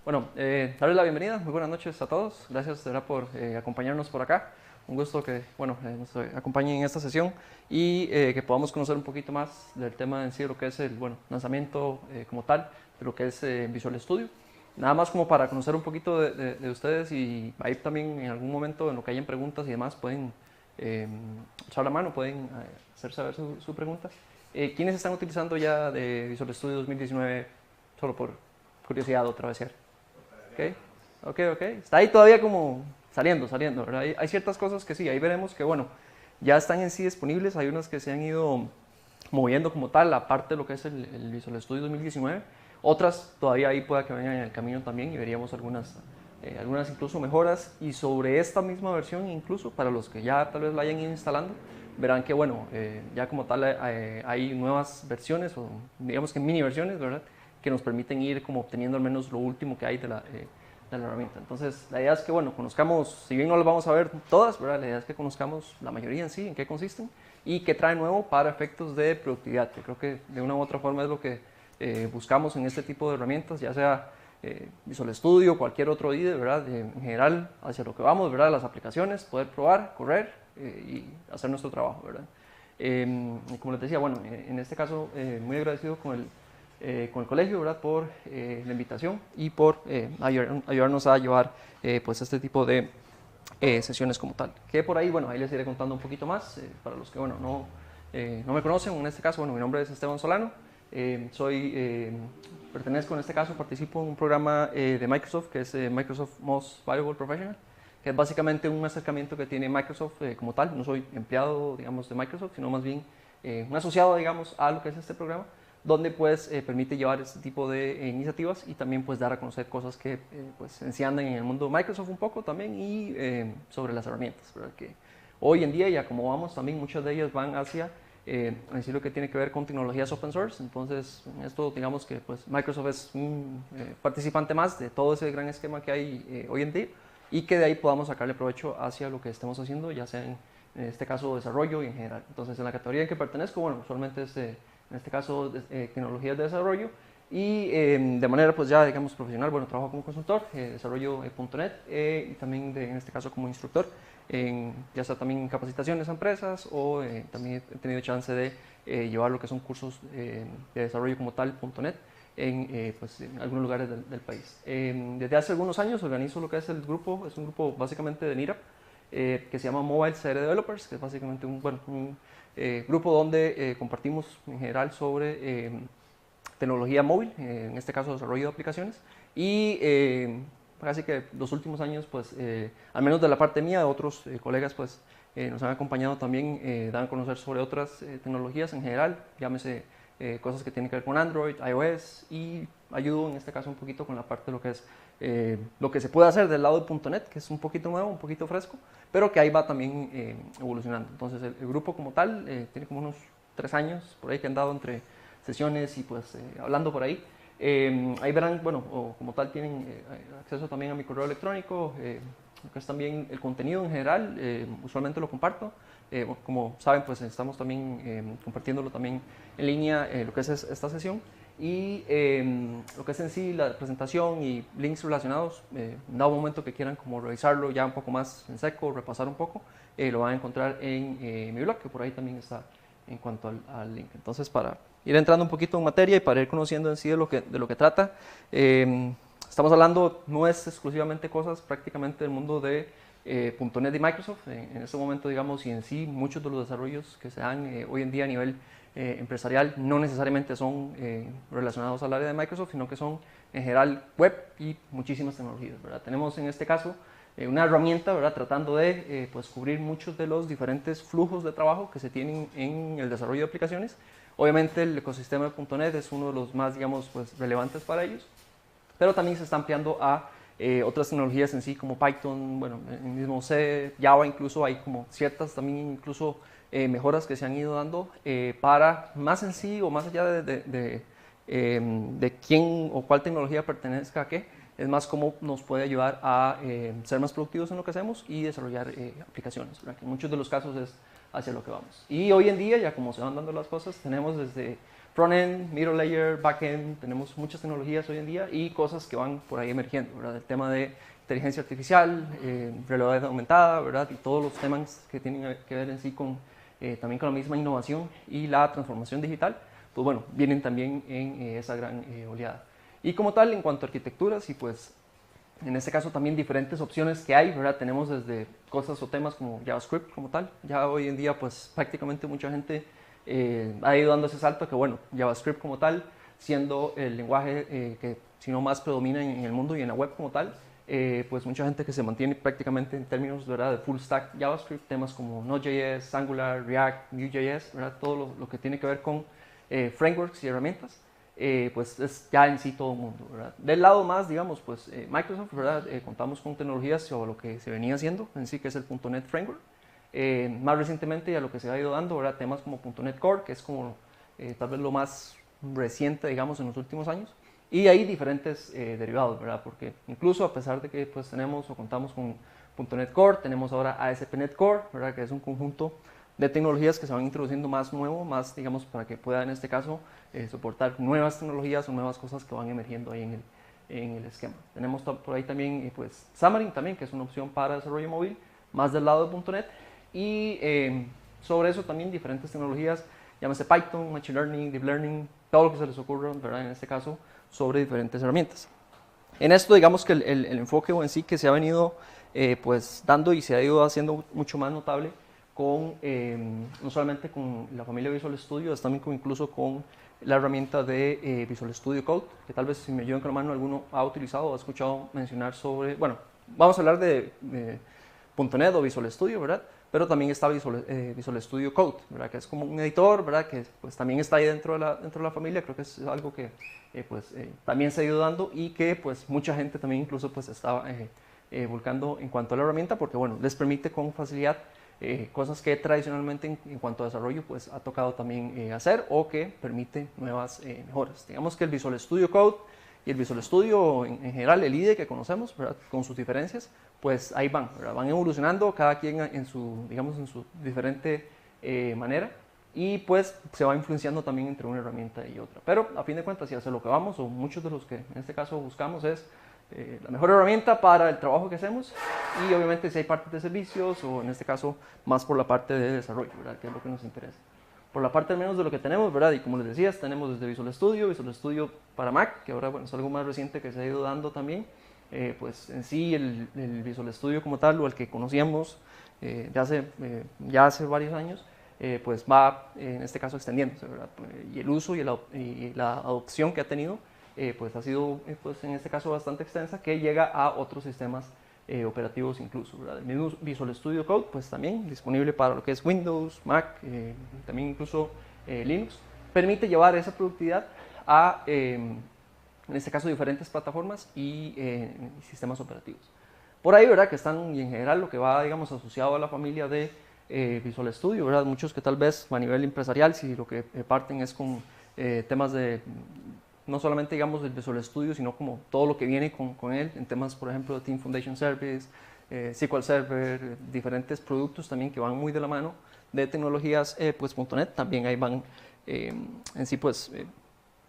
Bueno, darles la bienvenida, muy buenas noches a todos. Gracias de verdad por acompañarnos por acá. Un gusto que nos acompañen en esta sesión y que podamos conocer un poquito más del tema en sí, de lo que es el lanzamiento como tal, de lo que es Visual Studio. Nada más como para conocer un poquito de ustedes y ahí también en algún momento en lo que hayan preguntas y demás pueden echar la mano, pueden hacer saber su pregunta. ¿Quiénes están utilizando ya de Visual Studio 2019 solo por curiosidad otra vez? Ok, ok. Está ahí todavía como saliendo, ¿verdad? Hay ciertas cosas que sí, ahí veremos que, bueno, ya están en sí disponibles. Hay unas que se han ido moviendo como tal, aparte de lo que es el Visual Studio 2019. Otras todavía ahí pueda que vengan en el camino también y veríamos algunas incluso mejoras. Y sobre esta misma versión, incluso para los que ya tal vez la hayan ido instalando, verán que, bueno, ya como tal hay nuevas versiones o digamos que mini versiones, ¿verdad? Que nos permiten ir como obteniendo al menos lo último que hay de la herramienta. Entonces, la idea es que, bueno, conozcamos, si bien no las vamos a ver todas, ¿verdad? La idea es que conozcamos la mayoría en sí, en qué consisten y qué trae nuevo para efectos de productividad, que creo que de una u otra forma es lo que buscamos en este tipo de herramientas, ya sea Visual Studio, cualquier otro IDE, ¿verdad? En general, hacia lo que vamos, ¿verdad? Las aplicaciones, poder probar, correr y hacer nuestro trabajo, ¿verdad? Como les decía, bueno, en este caso, muy agradecido con el colegio, ¿verdad? Por la invitación y por ayudarnos a llevar pues este tipo de sesiones como tal. Que por ahí, bueno, ahí les iré contando un poquito más. Para los que, bueno, no me conocen, en este caso, bueno, mi nombre es Esteban Solano. Pertenezco en este caso, participo en un programa de Microsoft que es Microsoft Most Valuable Professional, que es básicamente un acercamiento que tiene Microsoft como tal. No soy empleado, digamos, de Microsoft, sino más bien un asociado, digamos, a lo que es este programa, donde pues permite llevar este tipo de iniciativas y también pues dar a conocer cosas que pues se andan en el mundo de Microsoft un poco también y sobre las herramientas, ¿verdad? Que hoy en día ya como vamos también muchas de ellas van hacia decir lo que tiene que ver con tecnologías open source. Entonces en esto digamos que pues Microsoft es un participante más de todo ese gran esquema que hay hoy en día y que de ahí podamos sacarle provecho hacia lo que estemos haciendo, ya sea en este caso desarrollo y en general. Entonces en la categoría en que pertenezco, bueno, usualmente es en este caso tecnologías de desarrollo y de manera pues ya digamos profesional, bueno, trabajo como consultor, desarrollo .NET y también en este caso como instructor, ya sea también en capacitaciones a empresas o también he tenido chance de llevar lo que son cursos de desarrollo como tal .NET pues, en algunos lugares del país. Desde hace algunos años organizo lo que es el grupo, es un grupo básicamente de NIRAP, que se llama Mobile CR Developers, que es básicamente un grupo donde compartimos en general sobre tecnología móvil, en este caso desarrollo de aplicaciones, y casi que los últimos años, pues, al menos de la parte mía, otros colegas, pues, nos han acompañado también, dan a conocer sobre otras tecnologías en general, llámese cosas que tienen que ver con Android, iOS, y ayudo en este caso un poquito con la parte de lo que es lo que se puede hacer del lado de .NET, que es un poquito nuevo, un poquito fresco, pero que ahí va también evolucionando. Entonces el grupo como tal tiene como unos 3 años por ahí que han dado entre sesiones y pues hablando por ahí. Ahí verán, bueno, o como tal tienen acceso también a mi correo electrónico, que es también el contenido en general, usualmente lo comparto. Como saben, pues estamos también compartiéndolo también en línea, lo que es esta sesión. Y lo que es en sí la presentación y links relacionados, dado momento que quieran como revisarlo ya un poco más en seco, repasar un poco, lo van a encontrar en mi blog, que por ahí también está en cuanto al link. Entonces, para ir entrando un poquito en materia y para ir conociendo en sí de lo que trata, estamos hablando, no es exclusivamente cosas prácticamente del mundo de .NET y Microsoft. En este momento, digamos, y en sí, muchos de los desarrollos que se dan hoy en día a nivel empresarial no necesariamente son relacionados al área de Microsoft, sino que son en general web y muchísimas tecnologías, ¿verdad? Tenemos en este caso una herramienta, ¿verdad? Tratando de pues, cubrir muchos de los diferentes flujos de trabajo que se tienen en el desarrollo de aplicaciones. Obviamente el ecosistema de .NET es uno de los más, digamos, pues, relevantes para ellos, pero también se está ampliando a otras tecnologías en sí como Python, bueno, el mismo C, Java, incluso hay como ciertas también incluso mejoras que se han ido dando para más en sí o más allá de quién o cuál tecnología pertenezca a qué, es más cómo nos puede ayudar a ser más productivos en lo que hacemos y desarrollar aplicaciones, ¿verdad? Que en muchos de los casos es hacia lo que vamos. Y hoy en día, ya como se van dando las cosas, tenemos desde front-end, middle layer, back-end, tenemos muchas tecnologías hoy en día y cosas que van por ahí emergiendo, ¿verdad? El tema de inteligencia artificial, realidad aumentada, ¿verdad? Y todos los temas que tienen que ver en sí con, también con la misma innovación y la transformación digital, pues bueno, vienen también en esa gran oleada. Y como tal, en cuanto a arquitecturas y pues en este caso también diferentes opciones que hay, ¿verdad? Tenemos desde cosas o temas como JavaScript como tal. Ya hoy en día pues prácticamente mucha gente ha ido dando ese salto que bueno, JavaScript como tal, siendo el lenguaje que si no más predomina en el mundo y en la web como tal, pues mucha gente que se mantiene prácticamente en términos, ¿verdad?, de full stack JavaScript, temas como Node.js, Angular, React, Vue.js, ¿verdad? Todo lo que tiene que ver con frameworks y herramientas. Pues es ya en sí todo el mundo, ¿verdad? Del lado más, digamos, pues Microsoft, ¿verdad? Contamos con tecnologías sobre lo que se venía haciendo en sí, que es el .NET Framework. Más recientemente a lo que se ha ido dando, ¿verdad? Temas como .NET Core, que es como tal vez lo más reciente, digamos, en los últimos años. Y hay diferentes derivados, ¿verdad? Porque incluso a pesar de que pues tenemos o contamos con .NET Core, tenemos ahora ASP.NET Core, ¿verdad? Que es un conjunto de tecnologías que se van introduciendo más nuevo, más digamos para que pueda en este caso soportar nuevas tecnologías o nuevas cosas que van emergiendo ahí en el esquema. Tenemos por ahí también pues Xamarin también, que es una opción para desarrollo móvil, más del lado de .NET, y sobre eso también diferentes tecnologías, llámese Python, Machine Learning, Deep Learning, todo lo que se les ocurra, ¿verdad? En este caso, sobre diferentes herramientas. En esto digamos que el enfoque en sí que se ha venido pues dando y se ha ido haciendo mucho más notable con, no solamente con la familia Visual Studio, también incluso con la herramienta de Visual Studio Code, que tal vez si me ayudan con la mano alguno ha utilizado o ha escuchado mencionar sobre, bueno, vamos a hablar de .NET o Visual Studio, ¿verdad? Pero también está Visual Studio Code, ¿verdad? Que es como un editor, ¿verdad? Que pues también está ahí dentro de la familia, creo que es algo que también se ha ido dando y que pues mucha gente también incluso pues estaba volcando en cuanto a la herramienta, porque bueno, les permite con facilidad cosas que tradicionalmente en cuanto a desarrollo pues ha tocado también hacer o que permite nuevas mejoras. Digamos que el Visual Studio Code y el Visual Studio en general, el IDE que conocemos, ¿verdad?, con sus diferencias, pues ahí van, ¿verdad?, van evolucionando cada quien en su, digamos, en su diferente manera y pues se va influenciando también entre una herramienta y otra. Pero a fin de cuentas, si hacia lo que vamos, o muchos de los que en este caso buscamos es la mejor herramienta para el trabajo que hacemos y obviamente si hay partes de servicios o en este caso más por la parte de desarrollo, ¿verdad?, que es lo que nos interesa. Por la parte al menos de lo que tenemos, ¿verdad? Y como les decía, tenemos desde Visual Studio para Mac, que ahora bueno, es algo más reciente que se ha ido dando también. Pues en sí el Visual Studio como tal, o el que conocíamos ya hace varios años, pues va en este caso extendiéndose, ¿verdad? Y el uso y la adopción que ha tenido, pues ha sido pues en este caso bastante extensa, que llega a otros sistemas operativos incluso, ¿verdad? El mismo Visual Studio Code pues también disponible para lo que es Windows, Mac, también incluso Linux, permite llevar esa productividad a en este caso diferentes plataformas y sistemas operativos. Por ahí, ¿verdad?, que están y en general lo que va, digamos, asociado a la familia de Visual Studio, ¿verdad? Muchos que tal vez a nivel empresarial, si lo que parten es con temas de no solamente digamos el Visual Studio, sino como todo lo que viene con él, en temas por ejemplo de Team Foundation Service, SQL Server, diferentes productos también que van muy de la mano de tecnologías pues .NET, también ahí van en sí pues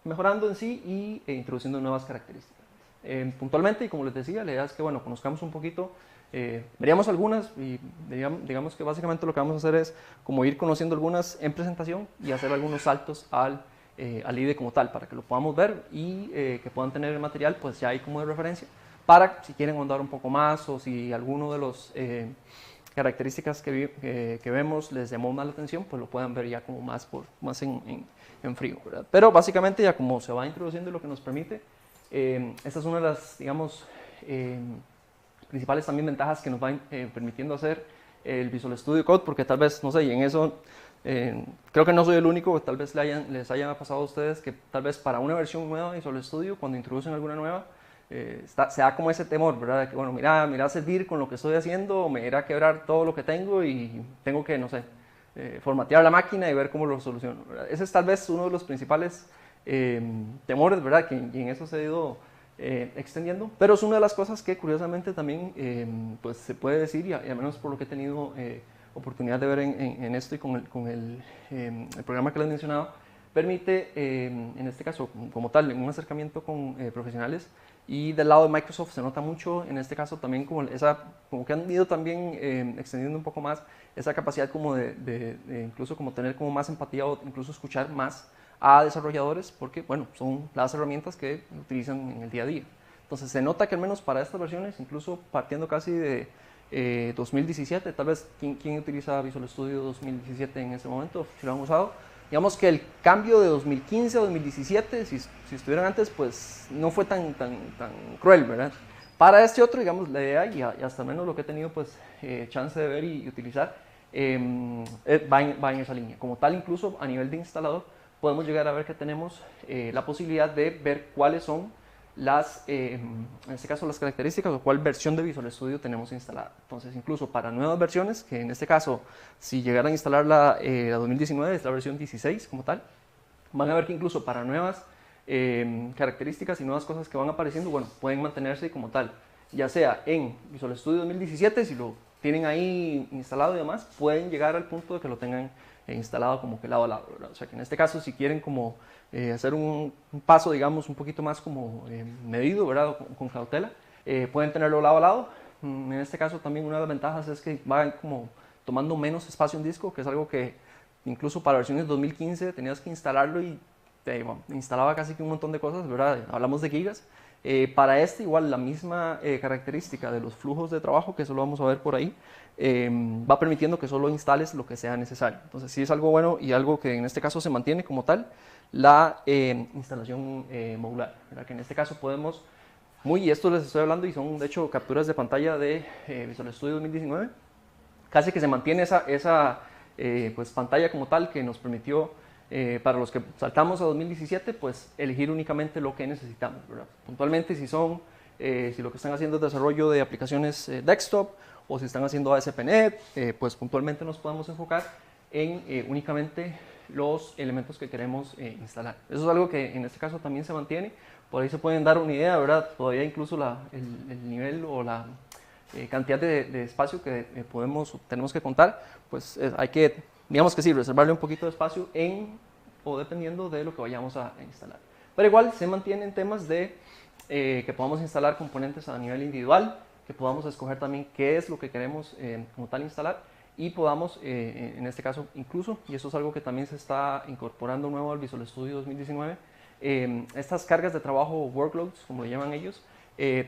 mejorando en sí y introduciendo nuevas características. Puntualmente, y como les decía, la idea es que bueno, conozcamos un poquito, veríamos algunas y digamos que básicamente lo que vamos a hacer es como ir conociendo algunas en presentación y hacer algunos saltos al IDE como tal, para que lo podamos ver y que puedan tener el material pues ya ahí como de referencia, para si quieren ahondar un poco más o si alguno de los características que vemos les llamó más la atención, pues lo puedan ver ya como más en frío, ¿verdad? Pero básicamente ya como se va introduciendo lo que nos permite, esta es una de las, digamos, principales también ventajas que nos va permitiendo hacer el Visual Studio Code, porque tal vez, no sé, y en eso creo que no soy el único, tal vez les haya pasado a ustedes que tal vez para una versión nueva de Visual Studio, cuando introducen alguna nueva, se da como ese temor, ¿verdad? De que, bueno, mira servir con lo que estoy haciendo, me irá a quebrar todo lo que tengo y tengo que, no sé, formatear la máquina y ver cómo lo soluciono, ¿verdad? Ese es tal vez uno de los principales temores, ¿verdad? Que en eso se ha ido extendiendo, pero es una de las cosas que curiosamente también pues se puede decir, y al menos por lo que he tenido oportunidad de ver en esto y con el programa que les mencionaba, permite, en este caso, como tal, un acercamiento con profesionales. Y del lado de Microsoft se nota mucho, en este caso también como que han ido también extendiendo un poco más esa capacidad como de incluso como tener como más empatía o incluso escuchar más a desarrolladores, porque bueno, son las herramientas que utilizan en el día a día. Entonces se nota que al menos para estas versiones, incluso partiendo casi de 2017, tal vez, ¿quién utiliza Visual Studio 2017 en ese momento? Si lo han usado. Digamos que el cambio de 2015 a 2017, si estuvieran antes, pues no fue tan cruel, ¿verdad? Para este otro, digamos, la idea, y hasta menos lo que he tenido pues chance de ver y utilizar, va en esa línea. Como tal, incluso a nivel de instalador, podemos llegar a ver que tenemos la posibilidad de ver cuáles son en este caso las características o cuál versión de Visual Studio tenemos instalada. Entonces, incluso para nuevas versiones, que en este caso, si llegaran a instalar la 2019, es la versión 16 como tal, van a ver que incluso para nuevas características y nuevas cosas que van apareciendo, bueno, pueden mantenerse como tal, ya sea en Visual Studio 2017, si lo tienen ahí instalado y demás, pueden llegar al punto de que lo tengan instalado como que lado a lado, ¿verdad? O sea que en este caso, si quieren como hacer un paso, digamos, un poquito más como medido, ¿verdad? Con cautela, pueden tenerlo lado a lado. En este caso también una de las ventajas es que va como tomando menos espacio en disco, que es algo que incluso para versiones 2015 tenías que instalarlo y instalaba casi que un montón de cosas, ¿verdad? Hablamos de gigas. Para este igual la misma característica de los flujos de trabajo, que eso lo vamos a ver por ahí, va permitiendo que solo instales lo que sea necesario. Entonces sí es algo bueno y algo que en este caso se mantiene como tal, la instalación modular, ¿verdad? Que en este caso podemos, y esto les estoy hablando y son de hecho capturas de pantalla de Visual Studio 2019, casi que se mantiene esa pues, pantalla como tal que nos permitió para los que saltamos a 2017, pues elegir únicamente lo que necesitamos, ¿verdad? Puntualmente si lo que están haciendo es desarrollo de aplicaciones desktop o si están haciendo ASP.NET, pues puntualmente nos podemos enfocar en únicamente los elementos que queremos instalar. Eso es algo que en este caso también se mantiene, por ahí se pueden dar una idea, ¿verdad? Todavía incluso el nivel o la cantidad de espacio que tenemos que contar, pues hay que, digamos que sí, reservarle un poquito de espacio o dependiendo de lo que vayamos a instalar. Pero igual se mantienen temas de que podamos instalar componentes a nivel individual, que podamos escoger también qué es lo que queremos como tal instalar y podamos, en este caso incluso, y eso es algo que también se está incorporando nuevo al Visual Studio 2019, estas cargas de trabajo, workloads, como lo llaman ellos,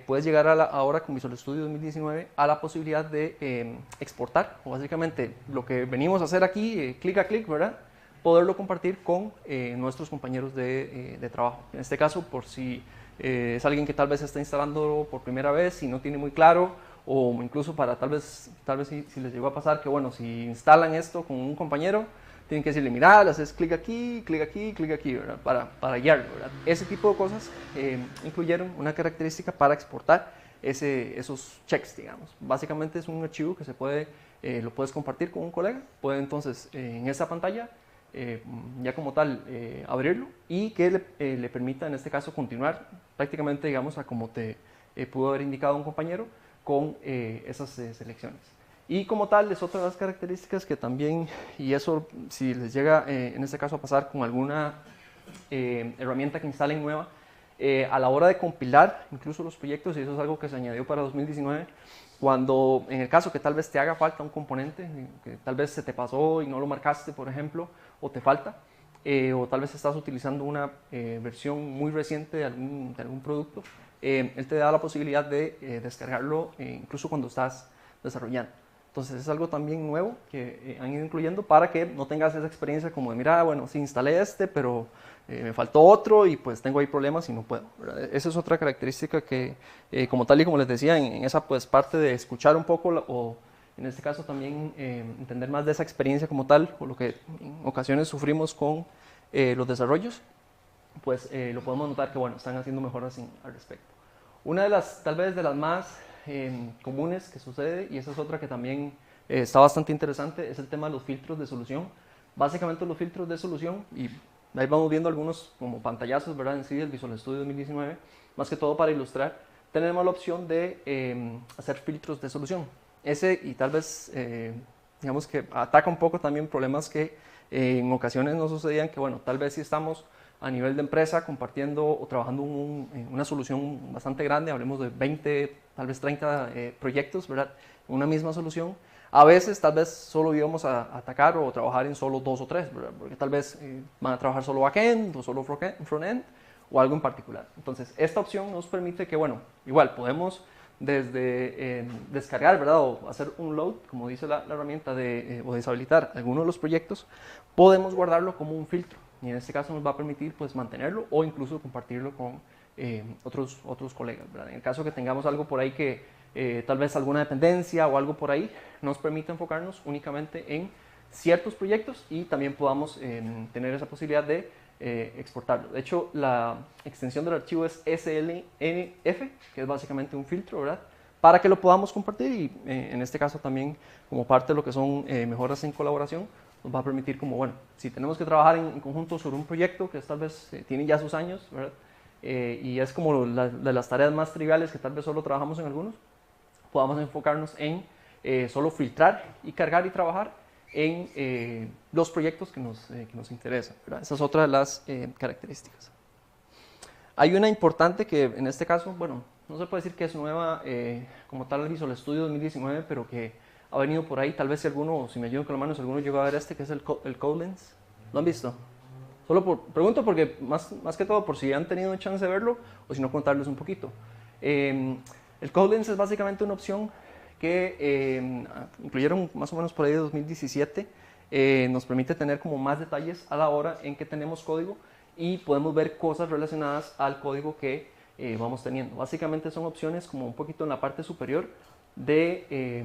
puedes llegar ahora con Visual Studio 2019 a la posibilidad de exportar, o básicamente lo que venimos a hacer aquí, clic a clic, ¿verdad? Poderlo compartir con nuestros compañeros de trabajo. En este caso, por si es alguien que tal vez está instalando por primera vez y no tiene muy claro, o incluso para tal vez si les llegó a pasar que, bueno, si instalan esto con un compañero, tienen que decirle, mira, le haces clic aquí, clic aquí, clic aquí, ¿verdad? Para guiarlo, ¿verdad? Ese tipo de cosas incluyeron una característica para exportar esos checks, digamos. Básicamente es un archivo que lo puedes compartir con un colega, puede entonces en esa pantalla ya como tal abrirlo y que le permita en este caso continuar prácticamente, digamos, a como te pudo haber indicado un compañero con esas selecciones. Y como tal es otra de las características que también, y eso si les llega en este caso a pasar con alguna herramienta que instalen nueva, a la hora de compilar incluso los proyectos, y eso es algo que se añadió para 2019, cuando en el caso que tal vez te haga falta un componente, que tal vez se te pasó y no lo marcaste, por ejemplo, o te falta, o tal vez estás utilizando una versión muy reciente de algún producto, él te da la posibilidad de descargarlo incluso cuando estás desarrollando. Entonces es algo también nuevo que han ido incluyendo para que no tengas esa experiencia como de, mira, bueno, sí instalé pero me faltó otro y pues tengo ahí problemas y no puedo, ¿verdad? Esa es otra característica que, como tal y como les decía, en esa pues parte de escuchar un poco o en este caso también entender más de esa experiencia como tal, o lo que en ocasiones sufrimos con los desarrollos, pues lo podemos notar que, bueno, están haciendo mejoras al respecto. Una de las, tal vez de las más comunes que sucede, y esa es otra que también está bastante interesante, es el tema de los filtros de solución. Básicamente los filtros de solución, y ahí vamos viendo algunos como pantallazos, ¿verdad? En sí del Visual Studio 2019, más que todo para ilustrar, tenemos la opción de hacer filtros de solución. Y tal vez, digamos que ataca un poco también problemas que En ocasiones nos sucedían que, bueno, tal vez si estamos a nivel de empresa compartiendo o trabajando en una solución bastante grande, hablemos de 20, tal vez 30 proyectos, ¿verdad? Una misma solución. A veces tal vez solo íbamos a atacar o trabajar en solo 2 o 3, ¿verdad? Porque tal vez van a trabajar solo backend o solo frontend o algo en particular. Entonces, esta opción nos permite que, bueno, igual podemos desde descargar, ¿verdad? O hacer un load, como dice la herramienta, o deshabilitar alguno de los proyectos, podemos guardarlo como un filtro. Y en este caso nos va a permitir pues mantenerlo o incluso compartirlo con otros colegas, ¿verdad? En el caso que tengamos algo por ahí que tal vez alguna dependencia o algo por ahí, nos permite enfocarnos únicamente en ciertos proyectos y también podamos tener esa posibilidad de exportarlo. De hecho, la extensión del archivo es slnf, que es básicamente un filtro, ¿verdad? Para que lo podamos compartir y en este caso también como parte de lo que son mejoras en colaboración, nos va a permitir como, bueno, si tenemos que trabajar en conjunto sobre un proyecto que tal vez tiene ya sus años, ¿verdad? Y es como de las tareas más triviales que tal vez solo trabajamos en algunos, podamos enfocarnos en solo filtrar y cargar y trabajar en los proyectos que nos interesan, ¿verdad? Esa es otra de las características. Hay una importante que en este caso, bueno, no se puede decir que es nueva como tal el Visual Studio 2019, pero que ha venido por ahí. Tal vez si alguno, si me ayudan con la mano, si alguno llegó a ver que es el CodeLens. ¿Lo han visto? Pregunto porque más que todo por si han tenido chance de verlo o si no contarles un poquito. El CodeLens es básicamente una opción que incluyeron más o menos por ahí de 2017, nos permite tener como más detalles a la hora en que tenemos código y podemos ver cosas relacionadas al código que vamos teniendo. Básicamente son opciones como un poquito en la parte superior de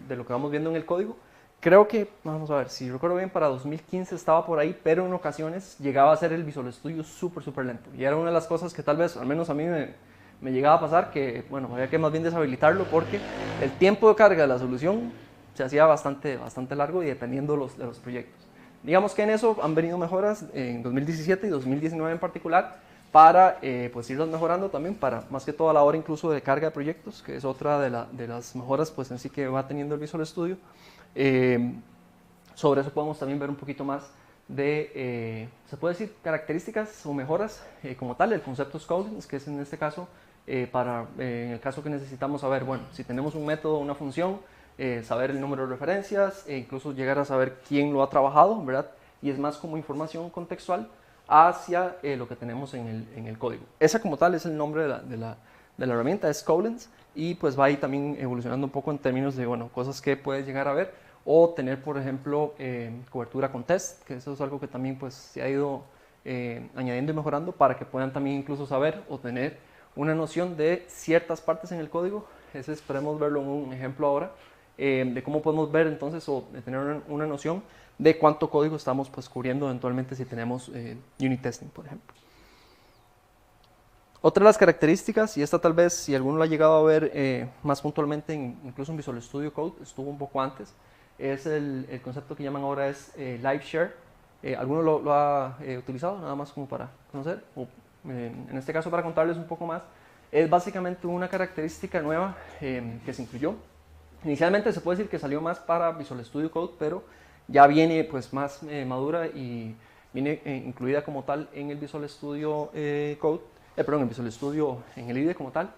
lo que vamos viendo en el código. Creo que, vamos a ver, si recuerdo bien, para 2015 estaba por ahí, pero en ocasiones llegaba a ser el Visual Studio súper lento. Y era una de las cosas que tal vez, al menos a mí me llegaba a pasar, que bueno, había que más bien deshabilitarlo porque el tiempo de carga de la solución se hacía bastante largo y dependiendo de los proyectos. Digamos que en eso han venido mejoras en 2017 y 2019 en particular para pues irlas mejorando también para más que todo a la hora incluso de carga de proyectos, que es otra de las mejoras pues en sí que va teniendo el Visual Studio. Sobre eso podemos también ver un poquito más de, se puede decir, características o mejoras como tal, el concepto Codings, que es en este caso, en el caso que necesitamos saber, bueno, si tenemos un método, una función, saber el número de referencias, e incluso llegar a saber quién lo ha trabajado, ¿verdad? Y es más como información contextual hacia lo que tenemos en el código. Esa como tal es el nombre de la herramienta, es Codings, y pues va ahí también evolucionando un poco en términos de, bueno, cosas que puedes llegar a ver o tener, por ejemplo, cobertura con test, que eso es algo que también pues se ha ido añadiendo y mejorando para que puedan también incluso saber o tener una noción de ciertas partes en el código. Ese esperemos verlo en un ejemplo ahora, de cómo podemos ver entonces o de tener una noción de cuánto código estamos pues cubriendo eventualmente si tenemos unit testing, por ejemplo. Otra de las características, y esta tal vez si alguno lo ha llegado a ver más puntualmente incluso en Visual Studio Code, estuvo un poco antes, es el concepto que llaman ahora es Live Share. ¿Alguno lo ha utilizado? Nada más como para conocer, o en este caso para contarles un poco más. Es básicamente una característica nueva que se incluyó. Inicialmente se puede decir que salió más para Visual Studio Code, pero ya viene pues más madura y viene incluida como tal en el Visual Studio Code, perdón, en Visual Studio, en el IDE como tal.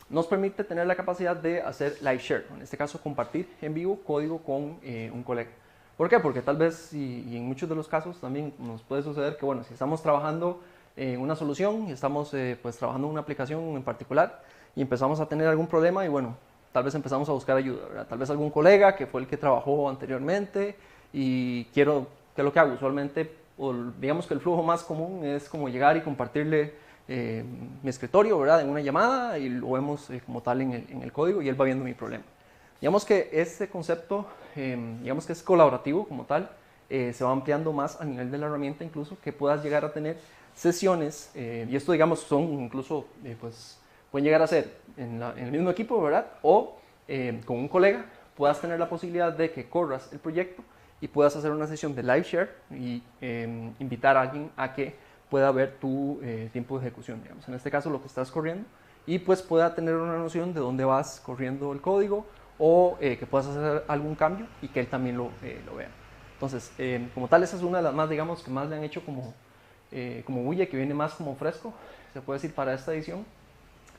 Nos permite tener la capacidad de hacer live share, en este caso compartir en vivo código con un colega. ¿Por qué? Porque tal vez, y en muchos de los casos también nos puede suceder que, bueno, si estamos trabajando en una solución y estamos pues trabajando en una aplicación en particular y empezamos a tener algún problema y bueno, tal vez empezamos a buscar ayuda, ¿verdad? Tal vez algún colega que fue el que trabajó anteriormente y ¿qué es lo que hago? Usualmente, o digamos que el flujo más común es como llegar y compartirle mi escritorio, ¿verdad? En una llamada y lo vemos como tal en el código y él va viendo mi problema. Digamos que este concepto, digamos que es colaborativo como tal, se va ampliando más a nivel de la herramienta incluso, que puedas llegar a tener sesiones, y esto digamos son incluso, pues pueden llegar a ser en el mismo equipo, ¿verdad? O con un colega puedas tener la posibilidad de que corras el proyecto y puedas hacer una sesión de live share y invitar a alguien a que pueda ver tu tiempo de ejecución, digamos, en este caso lo que estás corriendo, y pues pueda tener una noción de dónde vas corriendo el código o que puedas hacer algún cambio y que él también lo vea. Entonces, como tal, esa es una de las más, digamos, que más le han hecho como bulla, que viene más como fresco, se puede decir, para esta edición,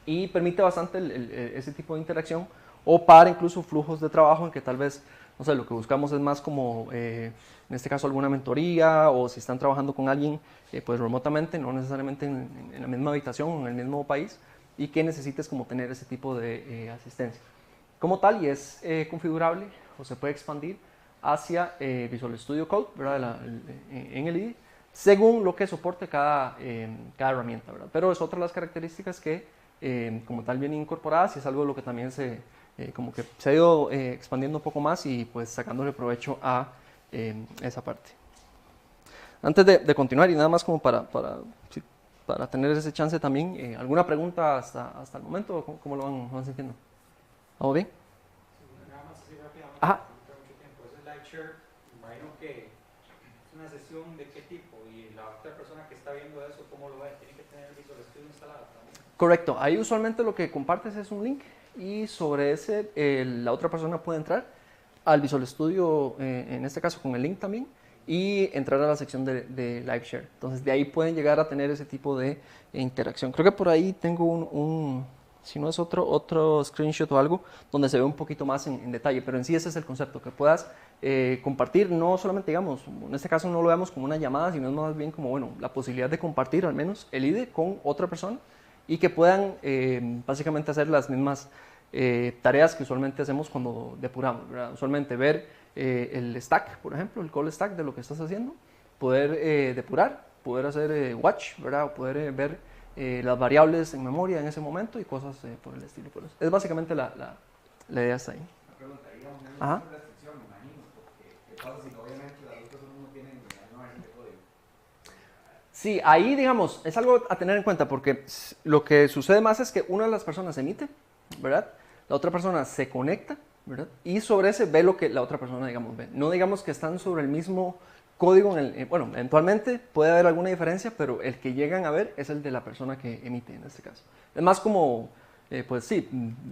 y permite bastante ese tipo de interacción, o para incluso flujos de trabajo en que tal vez, no sé, lo que buscamos es más como, en este caso, alguna mentoría, o si están trabajando con alguien, pues remotamente, no necesariamente en la misma habitación o en el mismo país, y que necesites como tener ese tipo de asistencia. Como tal, y es configurable o se puede expandir hacia Visual Studio Code, ¿verdad? En el IDE, según lo que soporte cada herramienta, ¿verdad? Pero es otra de las características que como tal vienen incorporadas y es algo de lo que también como que se ha ido expandiendo un poco más y pues sacándole provecho a esa parte. Antes de continuar y nada más como para tener ese chance también, ¿alguna pregunta hasta el momento? ¿Cómo lo van sintiendo? ¿Vamos bien? Nada más así rápidamente, Ajá. no tengo mucho tiempo. Ese live share, imagino que es una sesión de qué tipo y la otra persona que está viendo eso, ¿cómo lo ve? Tiene que tener Visual Studio instalado también. Correcto, ahí usualmente lo que compartes es un link y sobre ese la otra persona puede entrar al Visual Studio, en este caso con el link también, y entrar a la sección de Live Share. Entonces de ahí pueden llegar a tener ese tipo de interacción. Creo que por ahí tengo si no es otro screenshot o algo, donde se ve un poquito más en detalle, pero en sí ese es el concepto, que puedas compartir, no solamente digamos, en este caso no lo veamos como una llamada, sino más bien como, bueno, la posibilidad de compartir al menos el IDE con otra persona y que puedan básicamente hacer las mismas tareas que usualmente hacemos cuando depuramos, ¿verdad? Usualmente ver el stack, por ejemplo, el call stack de lo que estás haciendo, poder depurar, poder hacer watch, ¿verdad? O poder ver las variables en memoria en ese momento y cosas por el estilo. Pero es básicamente la idea está ahí. Una pregunta, digamos, no hay Ajá. ninguna restricción, me imagino, porque ¿qué pasa si obviamente las dos personas no tienen la misma versión de código? Sí, ahí digamos, es algo a tener en cuenta porque lo que sucede más es que una de las personas emite, ¿verdad? La otra persona se conecta, ¿verdad? Y sobre ese ve lo que la otra persona, digamos, ve. No digamos que están sobre el mismo código, bueno, eventualmente puede haber alguna diferencia, pero el que llegan a ver es el de la persona que emite en este caso. Es más como, pues sí,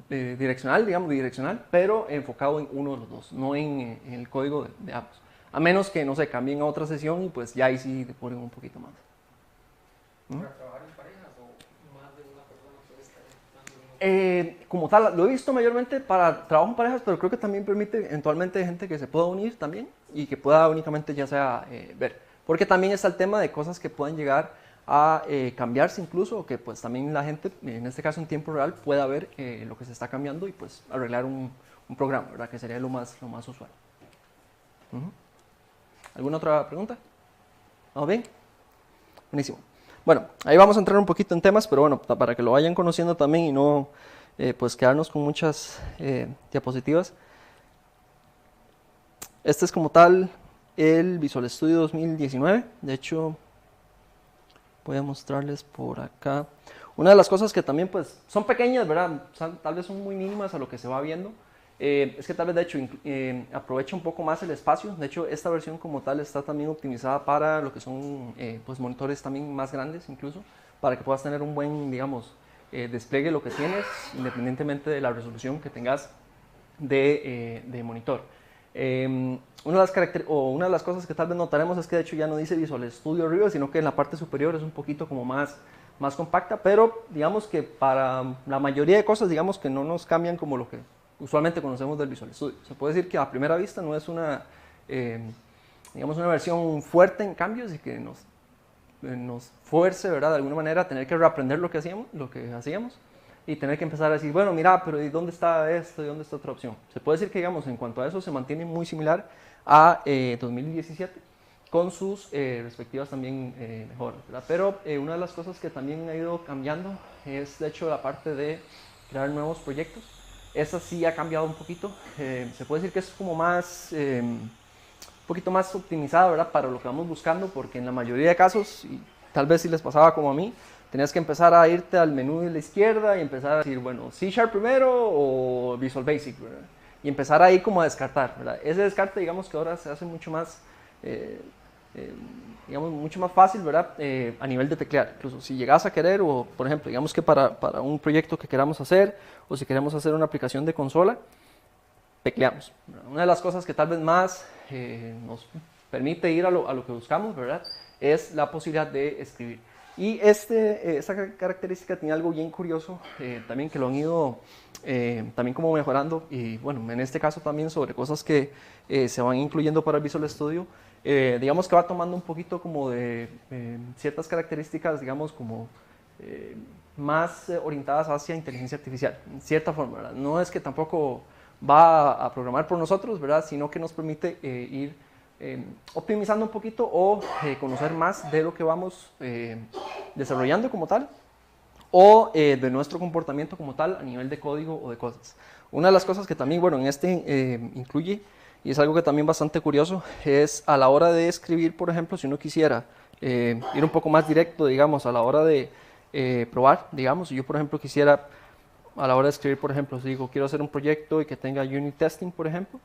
direccional, digamos, bidireccional, pero enfocado en uno de los dos, no en el código de ambos. A menos que, no sé, cambien a otra sesión y pues ya ahí sí depuren un poquito más. ¿Para trabajar en parejas o más de una persona puede estar dando Como tal, lo he visto mayormente para trabajo en parejas, pero creo que también permite eventualmente gente que se pueda unir también y que pueda únicamente ya sea ver. Porque también está el tema de cosas que pueden llegar a cambiarse incluso, o que pues también la gente, en este caso en tiempo real, pueda ver lo que se está cambiando y pues arreglar un programa, ¿verdad? Que sería lo más usual. ¿Alguna otra pregunta? ¿Vamos bien? Buenísimo. Bueno, ahí vamos a entrar un poquito en temas, pero bueno, para que lo vayan conociendo también y no pues quedarnos con muchas diapositivas. Este es como tal el Visual Studio 2019. De hecho, voy a mostrarles por acá. Una de las cosas que también pues son pequeñas, ¿verdad? Tal vez son muy mínimas a lo que se va viendo. Es que tal vez de hecho aprovecha un poco más el espacio. De hecho, esta versión como tal está también optimizada para lo que son pues monitores también más grandes incluso, para que puedas tener un buen, digamos, despliegue de lo que tienes, independientemente de la resolución que tengas de monitor. Una de las cosas que tal vez notaremos es que de hecho ya no dice Visual Studio arriba, sino que en la parte superior es un poquito como más compacta, pero digamos que para la mayoría de cosas, digamos que no nos cambian como lo que usualmente conocemos del Visual Studio. Se puede decir que a primera vista no es digamos una versión fuerte en cambios y que nos fuerce, ¿verdad? De alguna manera a tener que reaprender lo que hacíamos y tener que empezar a decir, bueno, mira, pero ¿y dónde está esto? ¿Y dónde está otra opción? Se puede decir que, digamos, en cuanto a eso se mantiene muy similar a 2017 con sus respectivas también mejoras, ¿verdad? Pero una de las cosas que también ha ido cambiando es, de hecho, la parte de crear nuevos proyectos. Esa sí ha cambiado un poquito. Se puede decir que es como un poquito más optimizada, ¿verdad? Para lo que vamos buscando, porque en la mayoría de casos, y tal vez si les pasaba como a mí, tenías que empezar a irte al menú de la izquierda y empezar a decir, bueno, C# primero o Visual Basic, ¿verdad? Y empezar ahí como a descartar, ¿verdad? Ese descarte, digamos que ahora se hace mucho más, digamos, mucho más fácil, ¿verdad? A nivel de teclear. Incluso si llegas a querer, o por ejemplo, digamos que para un proyecto que queramos hacer, o si queremos hacer una aplicación de consola, tecleamos. Una de las cosas que tal vez más nos permite ir a lo que buscamos, ¿verdad? Es la posibilidad de escribir. Y esta característica tiene algo bien curioso, también que lo han ido también como mejorando, y bueno, en este caso también sobre cosas que se van incluyendo para el Visual Studio. Digamos que va tomando un poquito como de ciertas características, digamos como más orientadas hacia inteligencia artificial, en cierta forma, ¿verdad? No es que tampoco va a programar por nosotros, ¿verdad? Sino que nos permite ir optimizando un poquito o conocer más de lo que vamos desarrollando como tal, o de nuestro comportamiento como tal a nivel de código o de cosas. Una de las cosas que también, bueno, en incluye, y es algo que también bastante curioso, es a la hora de escribir, por ejemplo, si uno quisiera ir un poco más directo, digamos, a la hora de probar, digamos, si yo, por ejemplo, quisiera, a la hora de escribir, por ejemplo, si digo, quiero hacer un proyecto y que tenga unit testing, por ejemplo,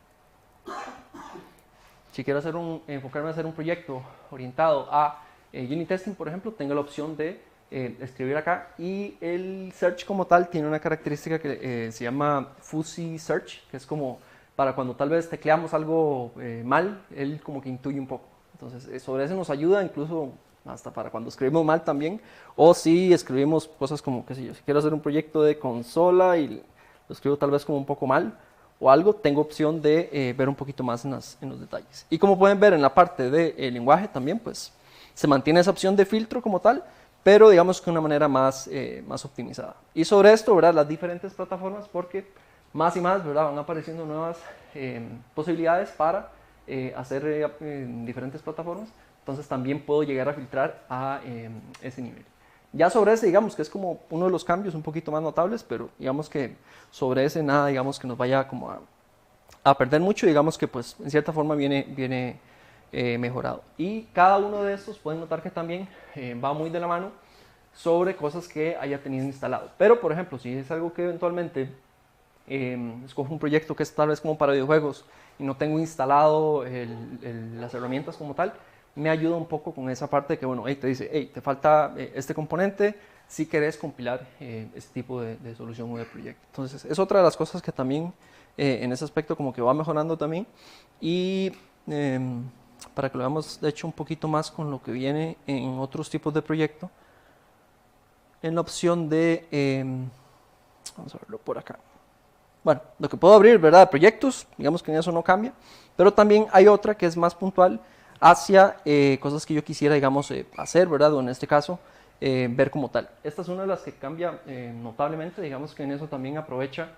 si quiero enfocarme a hacer un proyecto orientado a unit testing, por ejemplo, tengo la opción de escribir acá, y el search como tal tiene una característica que se llama fuzzy search, que es como para cuando tal vez tecleamos algo mal, él como que intuye un poco. Entonces, sobre eso nos ayuda incluso hasta para cuando escribimos mal también, o si escribimos cosas como, qué sé yo, si quiero hacer un proyecto de consola y lo escribo tal vez como un poco mal o algo, tengo opción de ver un poquito más en los detalles. Y como pueden ver en la parte del lenguaje también, pues se mantiene esa opción de filtro como tal, pero digamos que de una manera más optimizada. Y sobre esto, ¿verdad? Las diferentes plataformas, porque más y más, ¿verdad? Van apareciendo nuevas posibilidades para hacer diferentes plataformas, entonces también puedo llegar a filtrar a ese nivel. Ya sobre ese, digamos que es como uno de los cambios un poquito más notables, pero digamos que sobre ese nada, digamos que nos vaya como a perder mucho, digamos que pues en cierta forma viene mejorado. Y cada uno de estos pueden notar que también va muy de la mano sobre cosas que haya tenido instalado. Pero por ejemplo, si es algo que eventualmente escojo un proyecto que es tal vez como para videojuegos y no tengo instalado las herramientas como tal, me ayuda un poco con esa parte de que, bueno, te dice, hey, te falta este componente si querés compilar este tipo de solución o de proyecto. Entonces, es otra de las cosas que también en ese aspecto como que va mejorando también. Y para que lo veamos, de hecho, un poquito más con lo que viene en otros tipos de proyecto, en la opción de, vamos a verlo por acá. Bueno, lo que puedo abrir, ¿verdad? Proyectos, digamos que en eso no cambia, pero también hay otra que es más puntual hacia cosas que yo quisiera, digamos, hacer, ¿verdad? O en este caso, ver como tal. Esta es una de las que cambia notablemente, digamos que en eso también aprovecha,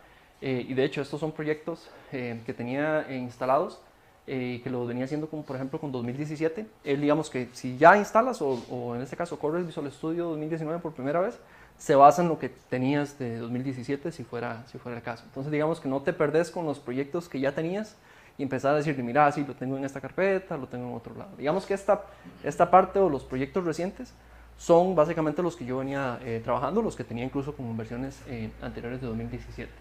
y de hecho estos son proyectos que tenía instalados, que lo venía haciendo como por ejemplo con 2017. Digamos que si ya instalas o en este caso corres Visual Studio 2019 por primera vez, se basa en lo que tenías de 2017 si fuera el caso. Entonces digamos que no te perdés con los proyectos que ya tenías y empezar a decir, mira, sí, lo tengo en esta carpeta, lo tengo en otro lado. Digamos que esta parte o los proyectos recientes son básicamente los que yo venía trabajando, los que tenía incluso como versiones anteriores de 2017.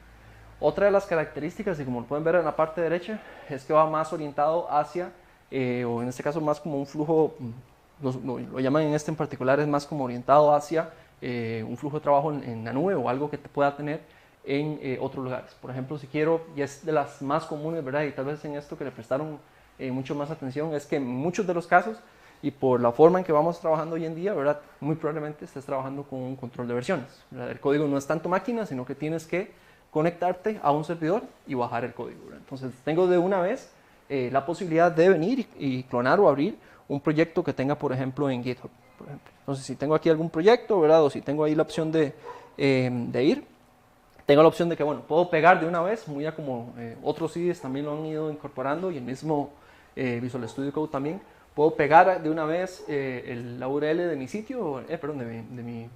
Otra de las características, y como lo pueden ver en la parte derecha, es que va más orientado hacia, o en este caso más como un flujo, lo llaman en este en particular, es más como orientado hacia un flujo de trabajo en la nube o algo que te pueda tener en otros lugares. Por ejemplo, si quiero, y es de las más comunes, ¿verdad? Y tal vez en esto que le prestaron mucho más atención, es que en muchos de los casos, y por la forma en que vamos trabajando hoy en día, ¿verdad? Muy probablemente estés trabajando con un control de versiones, ¿verdad? El código no es tanto máquina, sino que tienes que conectarte a un servidor y bajar el código, ¿verdad? Entonces tengo de una vez la posibilidad de venir y clonar o abrir un proyecto que tenga, por ejemplo, en GitHub, por ejemplo. Entonces si tengo aquí algún proyecto, ¿verdad? O si tengo ahí la opción de ir, tengo la opción de que, bueno, puedo pegar de una vez, muy ya como otros IDEs también lo han ido incorporando, y el mismo Visual Studio Code también, puedo pegar de una vez la URL de mi sitio, perdón, de mi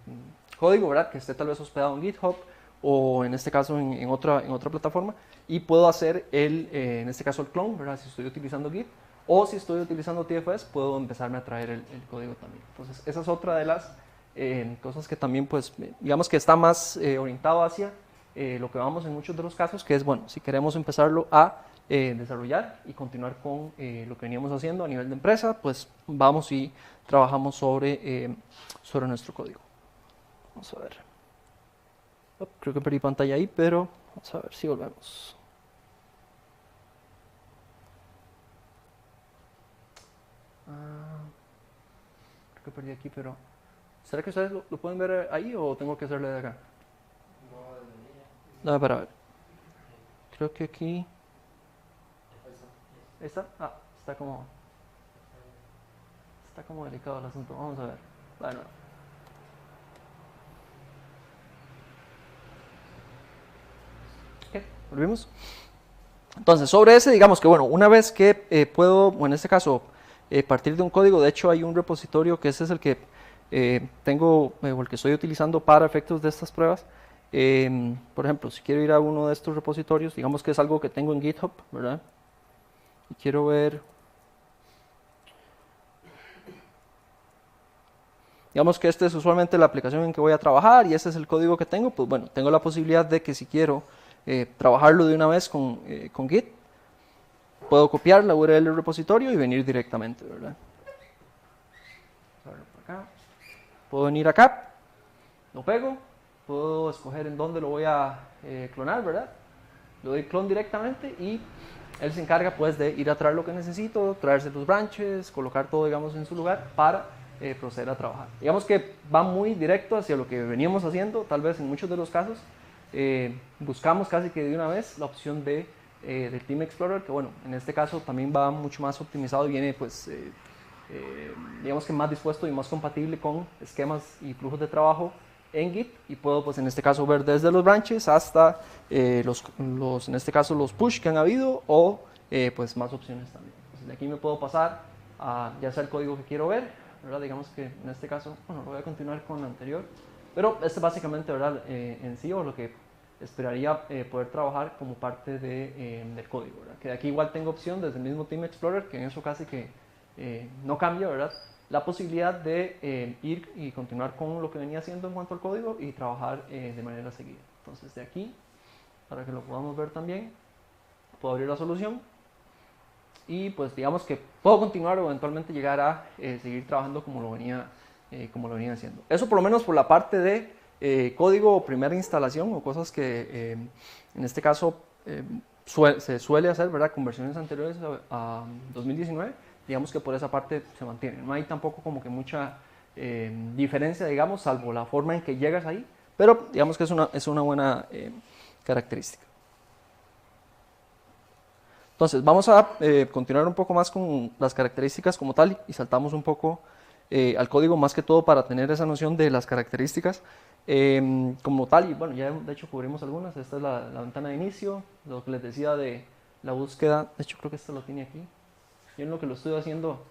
código, ¿verdad? Que esté tal vez hospedado en GitHub, o en este caso en otra plataforma, y puedo hacer en este caso el clone, ¿verdad? Si estoy utilizando Git, o si estoy utilizando TFS, puedo empezarme a traer el código también. Entonces, esa es otra de las cosas que también, pues, digamos que está más orientado hacia lo que vamos en muchos de los casos, que es, bueno, si queremos empezarlo a desarrollar y continuar con lo que veníamos haciendo a nivel de empresa, pues vamos y trabajamos sobre nuestro código. Vamos a ver. Creo que perdí pantalla ahí, pero vamos a ver si volvemos. que perdí aquí, pero ¿será que ustedes lo pueden ver ahí o tengo que hacerle de acá? No, para ver. Creo que aquí. ¿Ahí está? Ah, está como delicado el asunto. Vamos a ver. Bueno. Ok, volvimos. Entonces, sobre ese, digamos que, bueno, una vez que puedo, o en este caso, partir de un código, de hecho hay un repositorio que ese es el que tengo, o el que estoy utilizando para efectos de estas pruebas. Por ejemplo, si quiero ir a uno de estos repositorios, digamos que es algo que tengo en GitHub, ¿verdad? Y quiero ver, digamos que esta es usualmente la aplicación en que voy a trabajar y este es el código que tengo, pues bueno, tengo la posibilidad de que si quiero trabajarlo de una vez con Git, puedo copiar la URL del repositorio y venir directamente, ¿verdad? Por acá. Puedo venir acá, lo pego, puedo escoger en dónde lo voy a clonar, ¿verdad? Le doy clon directamente y él se encarga pues de ir a traer lo que necesito, traerse los branches, colocar todo digamos en su lugar para proceder a trabajar. Digamos que va muy directo hacia lo que veníamos haciendo, tal vez en muchos de los casos buscamos casi que de una vez la opción del Team Explorer, que bueno, en este caso también va mucho más optimizado y viene pues digamos que más dispuesto y más compatible con esquemas y flujos de trabajo en Git y puedo pues en este caso ver desde los branches hasta en este caso los push que han habido o pues más opciones también. Entonces de aquí me puedo pasar a ya sea el código que quiero ver, ¿verdad? Digamos que en este caso, bueno, voy a continuar con lo anterior, pero este básicamente, ¿verdad? En sí o lo que esperaría poder trabajar como parte del código, ¿verdad? Que de aquí igual tengo opción desde el mismo Team Explorer, que en eso casi que no cambia, ¿verdad? La posibilidad de ir y continuar con lo que venía haciendo en cuanto al código y trabajar de manera seguida. Entonces de aquí, para que lo podamos ver también, puedo abrir la solución y pues digamos que puedo continuar o eventualmente llegar a seguir trabajando como lo venía haciendo. Eso por lo menos por la parte de código o primera instalación o cosas que en este caso se suele hacer, ¿verdad? Con versiones anteriores a 2019. Digamos que por esa parte se mantiene. No hay tampoco como que mucha diferencia, digamos, salvo la forma en que llegas ahí, pero digamos que es una buena característica. Entonces, vamos a continuar un poco más con las características como tal y saltamos un poco al código más que todo para tener esa noción de las características como tal. Y bueno, ya de hecho cubrimos algunas. Esta es la ventana de inicio, lo que les decía de la búsqueda. De hecho, creo que esto lo tiene aquí. Yo en lo que lo estoy haciendo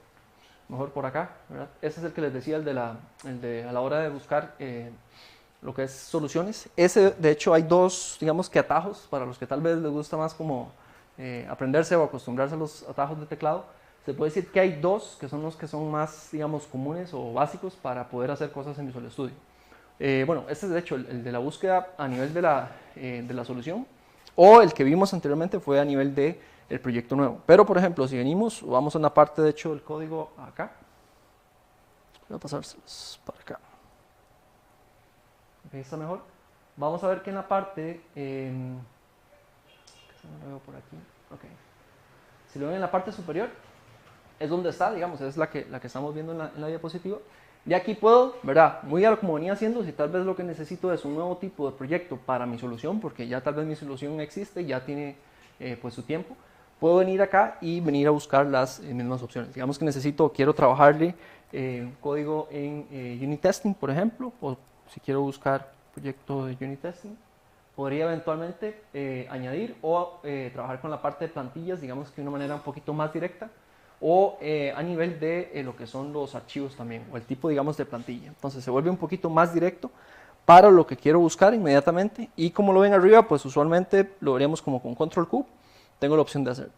mejor por acá, ¿verdad? Este es el que les decía, el de a la hora de buscar lo que es soluciones. Ese, de hecho, hay dos, digamos que atajos, para los que tal vez les gusta más como aprenderse o acostumbrarse a los atajos de teclado. Se puede decir que hay dos, que son los que son más, digamos, comunes o básicos para poder hacer cosas en Visual Studio. Bueno, este es de hecho el de la búsqueda a nivel de la solución, o el que vimos anteriormente fue a nivel de el proyecto nuevo. Pero por ejemplo, si venimos, vamos a una parte de hecho del código acá. Voy a pasárselos para acá. Ahí está mejor. Vamos a ver que en la parte, no lo veo por aquí. Okay. Si lo ven en la parte superior, es donde está, digamos, es la que estamos viendo en la diapositiva. Y aquí puedo, ¿verdad? Muy a lo como venía haciendo, si tal vez lo que necesito es un nuevo tipo de proyecto para mi solución, porque ya tal vez mi solución existe, ya tiene pues su tiempo. Puedo venir acá y venir a buscar las mismas opciones. Digamos que quiero trabajarle código en Unit Testing, por ejemplo, o si quiero buscar proyecto de Unit Testing, podría eventualmente añadir o trabajar con la parte de plantillas, digamos que de una manera un poquito más directa, o a nivel de lo que son los archivos también, o el tipo, digamos, de plantilla. Entonces se vuelve un poquito más directo para lo que quiero buscar inmediatamente, y como lo ven arriba, pues usualmente lo veríamos como con Control Q. Tengo la opción de hacerlo.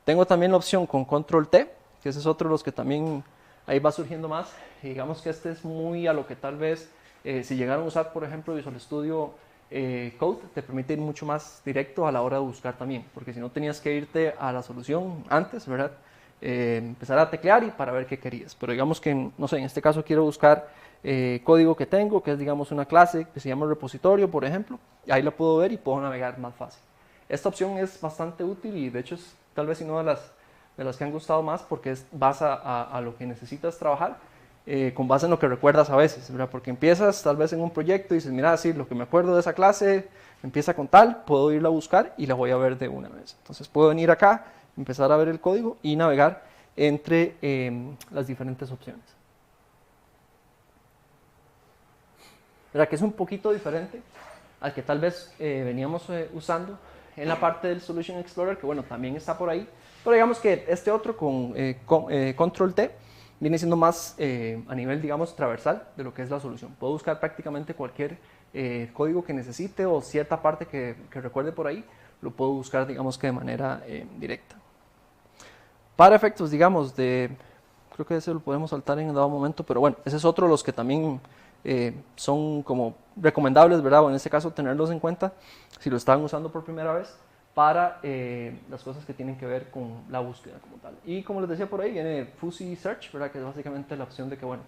Tengo también la opción con Control T, que ese es otro de los que también ahí va surgiendo más. Y digamos que este es muy a lo que tal vez, si llegaron a usar, por ejemplo, Visual Studio Code, te permite ir mucho más directo a la hora de buscar también, porque si no tenías que irte a la solución antes, ¿verdad? Empezar a teclear y para ver qué querías. Pero digamos que, no sé, en este caso quiero buscar código que tengo, que es, digamos, una clase que se llama repositorio, por ejemplo, y ahí la puedo ver y puedo navegar más fácil. Esta opción es bastante útil y de hecho es tal vez una de las que han gustado más porque vas a lo que necesitas trabajar con base en lo que recuerdas a veces, ¿verdad? Porque empiezas tal vez en un proyecto y dices, mira, sí, lo que me acuerdo de esa clase empieza con tal, puedo irla a buscar y la voy a ver de una vez. Entonces puedo venir acá, empezar a ver el código y navegar entre las diferentes opciones. ¿Verdad? Que es un poquito diferente al que tal vez veníamos usando en la parte del Solution Explorer, que bueno, también está por ahí, pero digamos que este otro con Control T viene siendo más a nivel, digamos, transversal de lo que es la solución. Puedo buscar prácticamente cualquier código que necesite o cierta parte que recuerde por ahí, lo puedo buscar, digamos que de manera directa. Para efectos, digamos, creo que ese lo podemos saltar en dado momento, pero bueno, ese es otro de los que también son como recomendables, ¿verdad? O en este caso tenerlos en cuenta si lo están usando por primera vez para las cosas que tienen que ver con la búsqueda como tal. Y como les decía por ahí, viene Fuzzy Search, ¿verdad? Que es básicamente la opción de que, bueno,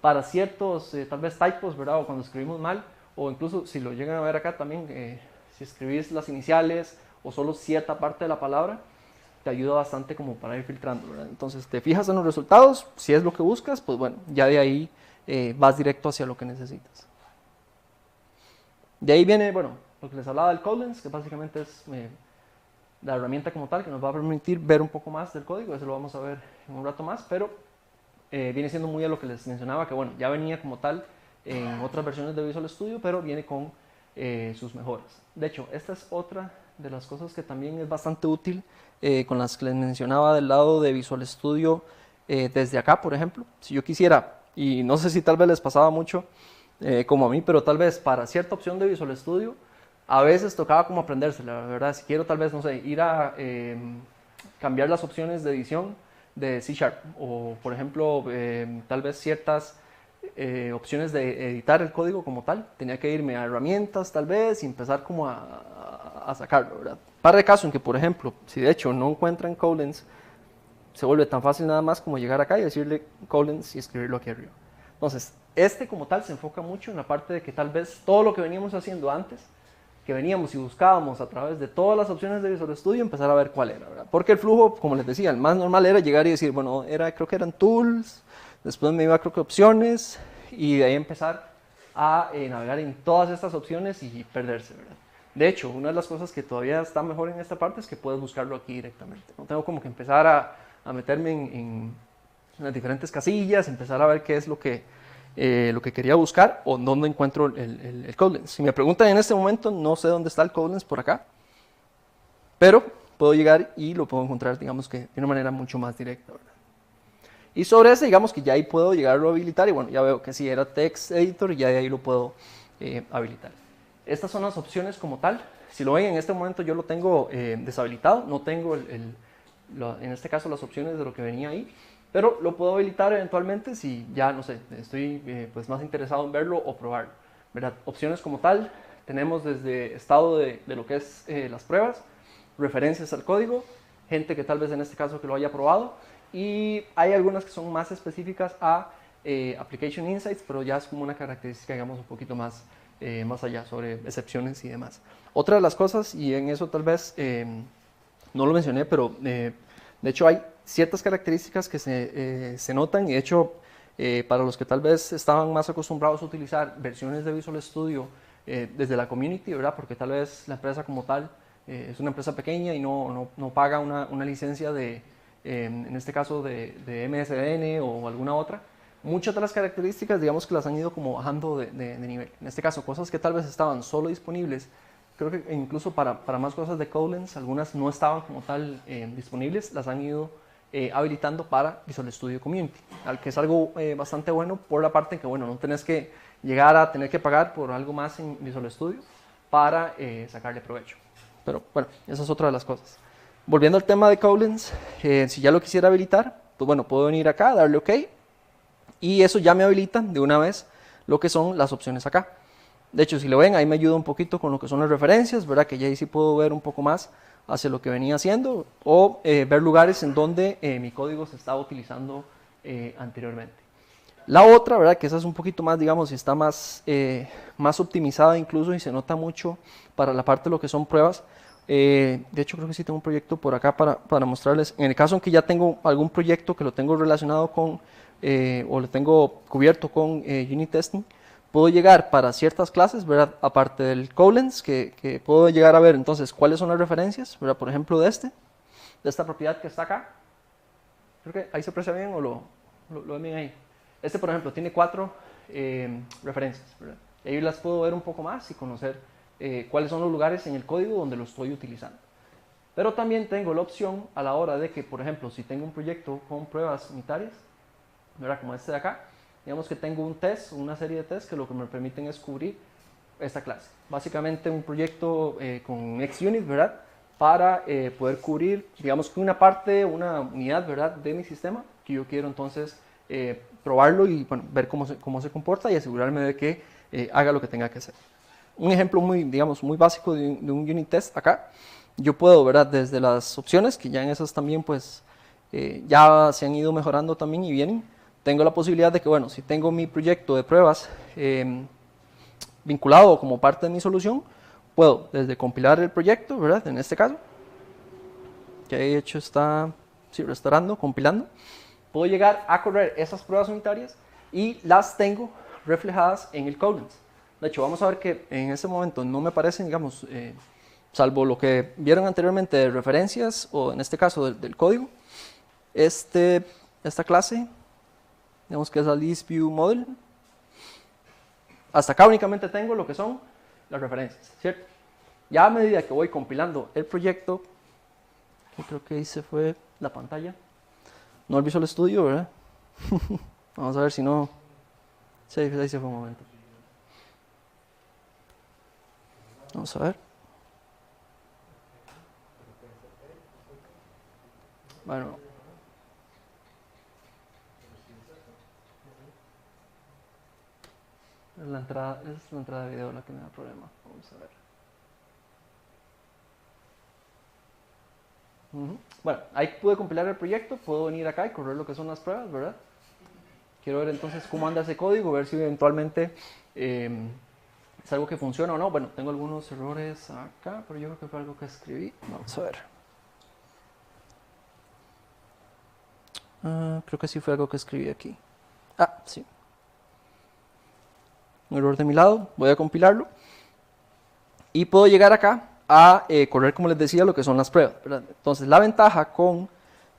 para ciertos, tal vez typos, ¿verdad? O cuando escribimos mal, o incluso si lo llegan a ver acá también, si escribís las iniciales o solo cierta parte de la palabra, te ayuda bastante como para ir filtrando, ¿verdad? Entonces te fijas en los resultados, si es lo que buscas, pues bueno, ya de ahí vas directo hacia lo que necesitas. De ahí viene, bueno, lo que les hablaba del Codelens, que básicamente es la herramienta como tal que nos va a permitir ver un poco más del código, eso lo vamos a ver en un rato más, pero viene siendo muy a lo que les mencionaba, que bueno, ya venía como tal en otras versiones de Visual Studio, pero viene con sus mejoras. De hecho, esta es otra de las cosas que también es bastante útil con las que les mencionaba del lado de Visual Studio desde acá, por ejemplo. Si yo quisiera, y no sé si tal vez les pasaba mucho como a mí, pero tal vez para cierta opción de Visual Studio, a veces tocaba como aprendérsela, la verdad. Si quiero tal vez, no sé, ir a cambiar las opciones de edición de C#, o por ejemplo, tal vez ciertas opciones de editar el código como tal, tenía que irme a herramientas tal vez y empezar como a sacarlo, ¿verdad? Para el caso en que, por ejemplo, si de hecho no encuentran Codelens, se vuelve tan fácil nada más como llegar acá y decirle Codelens y escribirlo aquí arriba. Entonces, este como tal se enfoca mucho en la parte de que tal vez todo lo que veníamos haciendo antes, que veníamos y buscábamos a través de todas las opciones de Visual Studio, empezar a ver cuál era, ¿verdad? Porque el flujo, como les decía, el más normal era llegar y decir, bueno, creo que eran tools, después me iba creo que opciones, y de ahí empezar a navegar en todas estas opciones y perderse, ¿verdad? De hecho, una de las cosas que todavía está mejor en esta parte es que puedes buscarlo aquí directamente. No tengo como que empezar a meterme en las diferentes casillas, empezar a ver qué es lo que quería buscar o dónde encuentro el Codelens. Si me preguntan en este momento, no sé dónde está el Codelens por acá, pero puedo llegar y lo puedo encontrar, digamos que de una manera mucho más directa, ¿verdad? Y sobre ese, digamos que ya ahí puedo llegarlo a habilitar y bueno, ya veo que si era Text Editor, ya de ahí lo puedo habilitar. Estas son las opciones como tal. Si lo ven, en este momento yo lo tengo deshabilitado, no tengo en este caso las opciones de lo que venía ahí, pero lo puedo habilitar eventualmente si ya, no sé, estoy pues más interesado en verlo o probarlo, ¿verdad? Opciones como tal, tenemos desde estado de lo que es las pruebas, referencias al código, gente que tal vez en este caso que lo haya probado, y hay algunas que son más específicas a Application Insights, pero ya es como una característica, digamos, un poquito más allá sobre excepciones y demás. Otra de las cosas, y en eso tal vez no lo mencioné, pero de hecho hay ciertas características que se notan, y de hecho para los que tal vez estaban más acostumbrados a utilizar versiones de Visual Studio desde la community, ¿verdad? Porque tal vez la empresa como tal es una empresa pequeña y no paga una licencia en este caso de MSDN o alguna otra. Muchas de las características, digamos que las han ido como bajando de nivel. En este caso, cosas que tal vez estaban solo disponibles, creo que incluso para más cosas de Codelens, algunas no estaban como tal disponibles, las han ido habilitando para Visual Studio Community, que es algo bastante bueno por la parte en que, bueno, no tenés que llegar a tener que pagar por algo más en Visual Studio para sacarle provecho. Pero bueno, esa es otra de las cosas. Volviendo al tema de Codelens, si ya lo quisiera habilitar, pues bueno, puedo venir acá, darle OK, y eso ya me habilita de una vez lo que son las opciones acá. De hecho, si lo ven, ahí me ayuda un poquito con lo que son las referencias, ¿verdad? Que ya ahí sí puedo ver un poco más hacia lo que venía haciendo, o ver lugares en donde mi código se estaba utilizando anteriormente. La otra, ¿verdad? Que esa es un poquito más, digamos, y está más optimizada incluso, y se nota mucho para la parte de lo que son pruebas. De hecho, creo que sí tengo un proyecto por acá para mostrarles. En el caso en que ya tengo algún proyecto que lo tengo relacionado con o lo tengo cubierto con unit testing, puedo llegar para ciertas clases, ¿verdad? Aparte del Koblenz, que puedo llegar a ver entonces cuáles son las referencias, ¿verdad? Por ejemplo, de esta propiedad que está acá. Creo que ahí se aprecia bien o lo ven bien ahí. Este, por ejemplo, tiene 4 referencias, ¿verdad? Y ahí las puedo ver un poco más y conocer cuáles son los lugares en el código donde lo estoy utilizando. Pero también tengo la opción a la hora de que, por ejemplo, si tengo un proyecto con pruebas unitarias, ¿verdad? Como este de acá, digamos que tengo un test, una serie de tests que lo que me permiten es cubrir esta clase. Básicamente un proyecto con XUnit, ¿verdad? Para poder cubrir, digamos que una parte, una unidad, ¿verdad? De mi sistema, que yo quiero entonces probarlo y bueno, ver cómo se comporta y asegurarme de que haga lo que tenga que hacer. Un ejemplo muy, digamos, muy básico de un unit test acá, yo puedo, ¿verdad? Desde las opciones, que ya en esas también pues ya se han ido mejorando también y vienen, tengo la posibilidad de que, bueno, si tengo mi proyecto de pruebas vinculado como parte de mi solución, puedo desde compilar el proyecto, ¿verdad? En este caso, que de hecho está, sí, restaurando, compilando, puedo llegar a correr esas pruebas unitarias y las tengo reflejadas en el Koblenz. De hecho, vamos a ver que en este momento no me parecen, digamos, salvo lo que vieron anteriormente de referencias, o en este caso del código, esta clase, digamos que es la ListViewModel, hasta acá únicamente tengo lo que son las referencias, ¿cierto? Ya a medida que voy compilando el proyecto, que creo que hice fue la pantalla, no el Visual Studio, ¿verdad? Vamos a ver si no, sí, ahí se fue un momento. Vamos a ver. Bueno. Es la entrada de video la que me da problema. Vamos a ver. Bueno, ahí pude compilar el proyecto, puedo venir acá y correr lo que son las pruebas, ¿verdad? Quiero ver entonces cómo anda ese código, ver si eventualmente es algo que funciona o no. Bueno, tengo algunos errores acá, pero yo creo que fue algo que escribí. Vamos a ver. Creo que sí fue algo que escribí aquí. Sí. Un error de mi lado, voy a compilarlo. Y puedo llegar acá a correr, como les decía, lo que son las pruebas, ¿verdad? Entonces, la ventaja con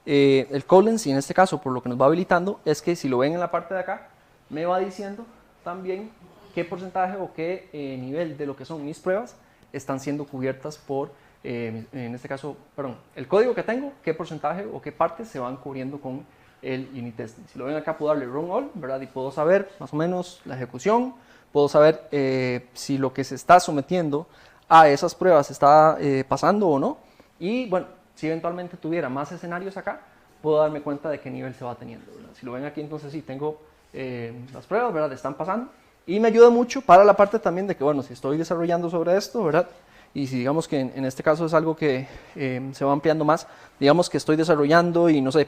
el Koblenz, y en este caso por lo que nos va habilitando, es que si lo ven en la parte de acá, me va diciendo también qué porcentaje o qué nivel de lo que son mis pruebas están siendo cubiertas por, en este caso, perdón, el código que tengo, qué porcentaje o qué partes se van cubriendo con el unit testing. Si lo ven acá, puedo darle run all, ¿verdad? Y puedo saber más o menos la ejecución, puedo saber si lo que se está sometiendo a esas pruebas está pasando o no. Y bueno, si eventualmente tuviera más escenarios acá, puedo darme cuenta de qué nivel se va teniendo, ¿verdad? Si lo ven aquí, entonces sí, tengo las pruebas, ¿verdad? Están pasando. Y me ayuda mucho para la parte también de que, bueno, si estoy desarrollando sobre esto, ¿verdad? Y si digamos que en este caso es algo que se va ampliando más, digamos que estoy desarrollando y no sé,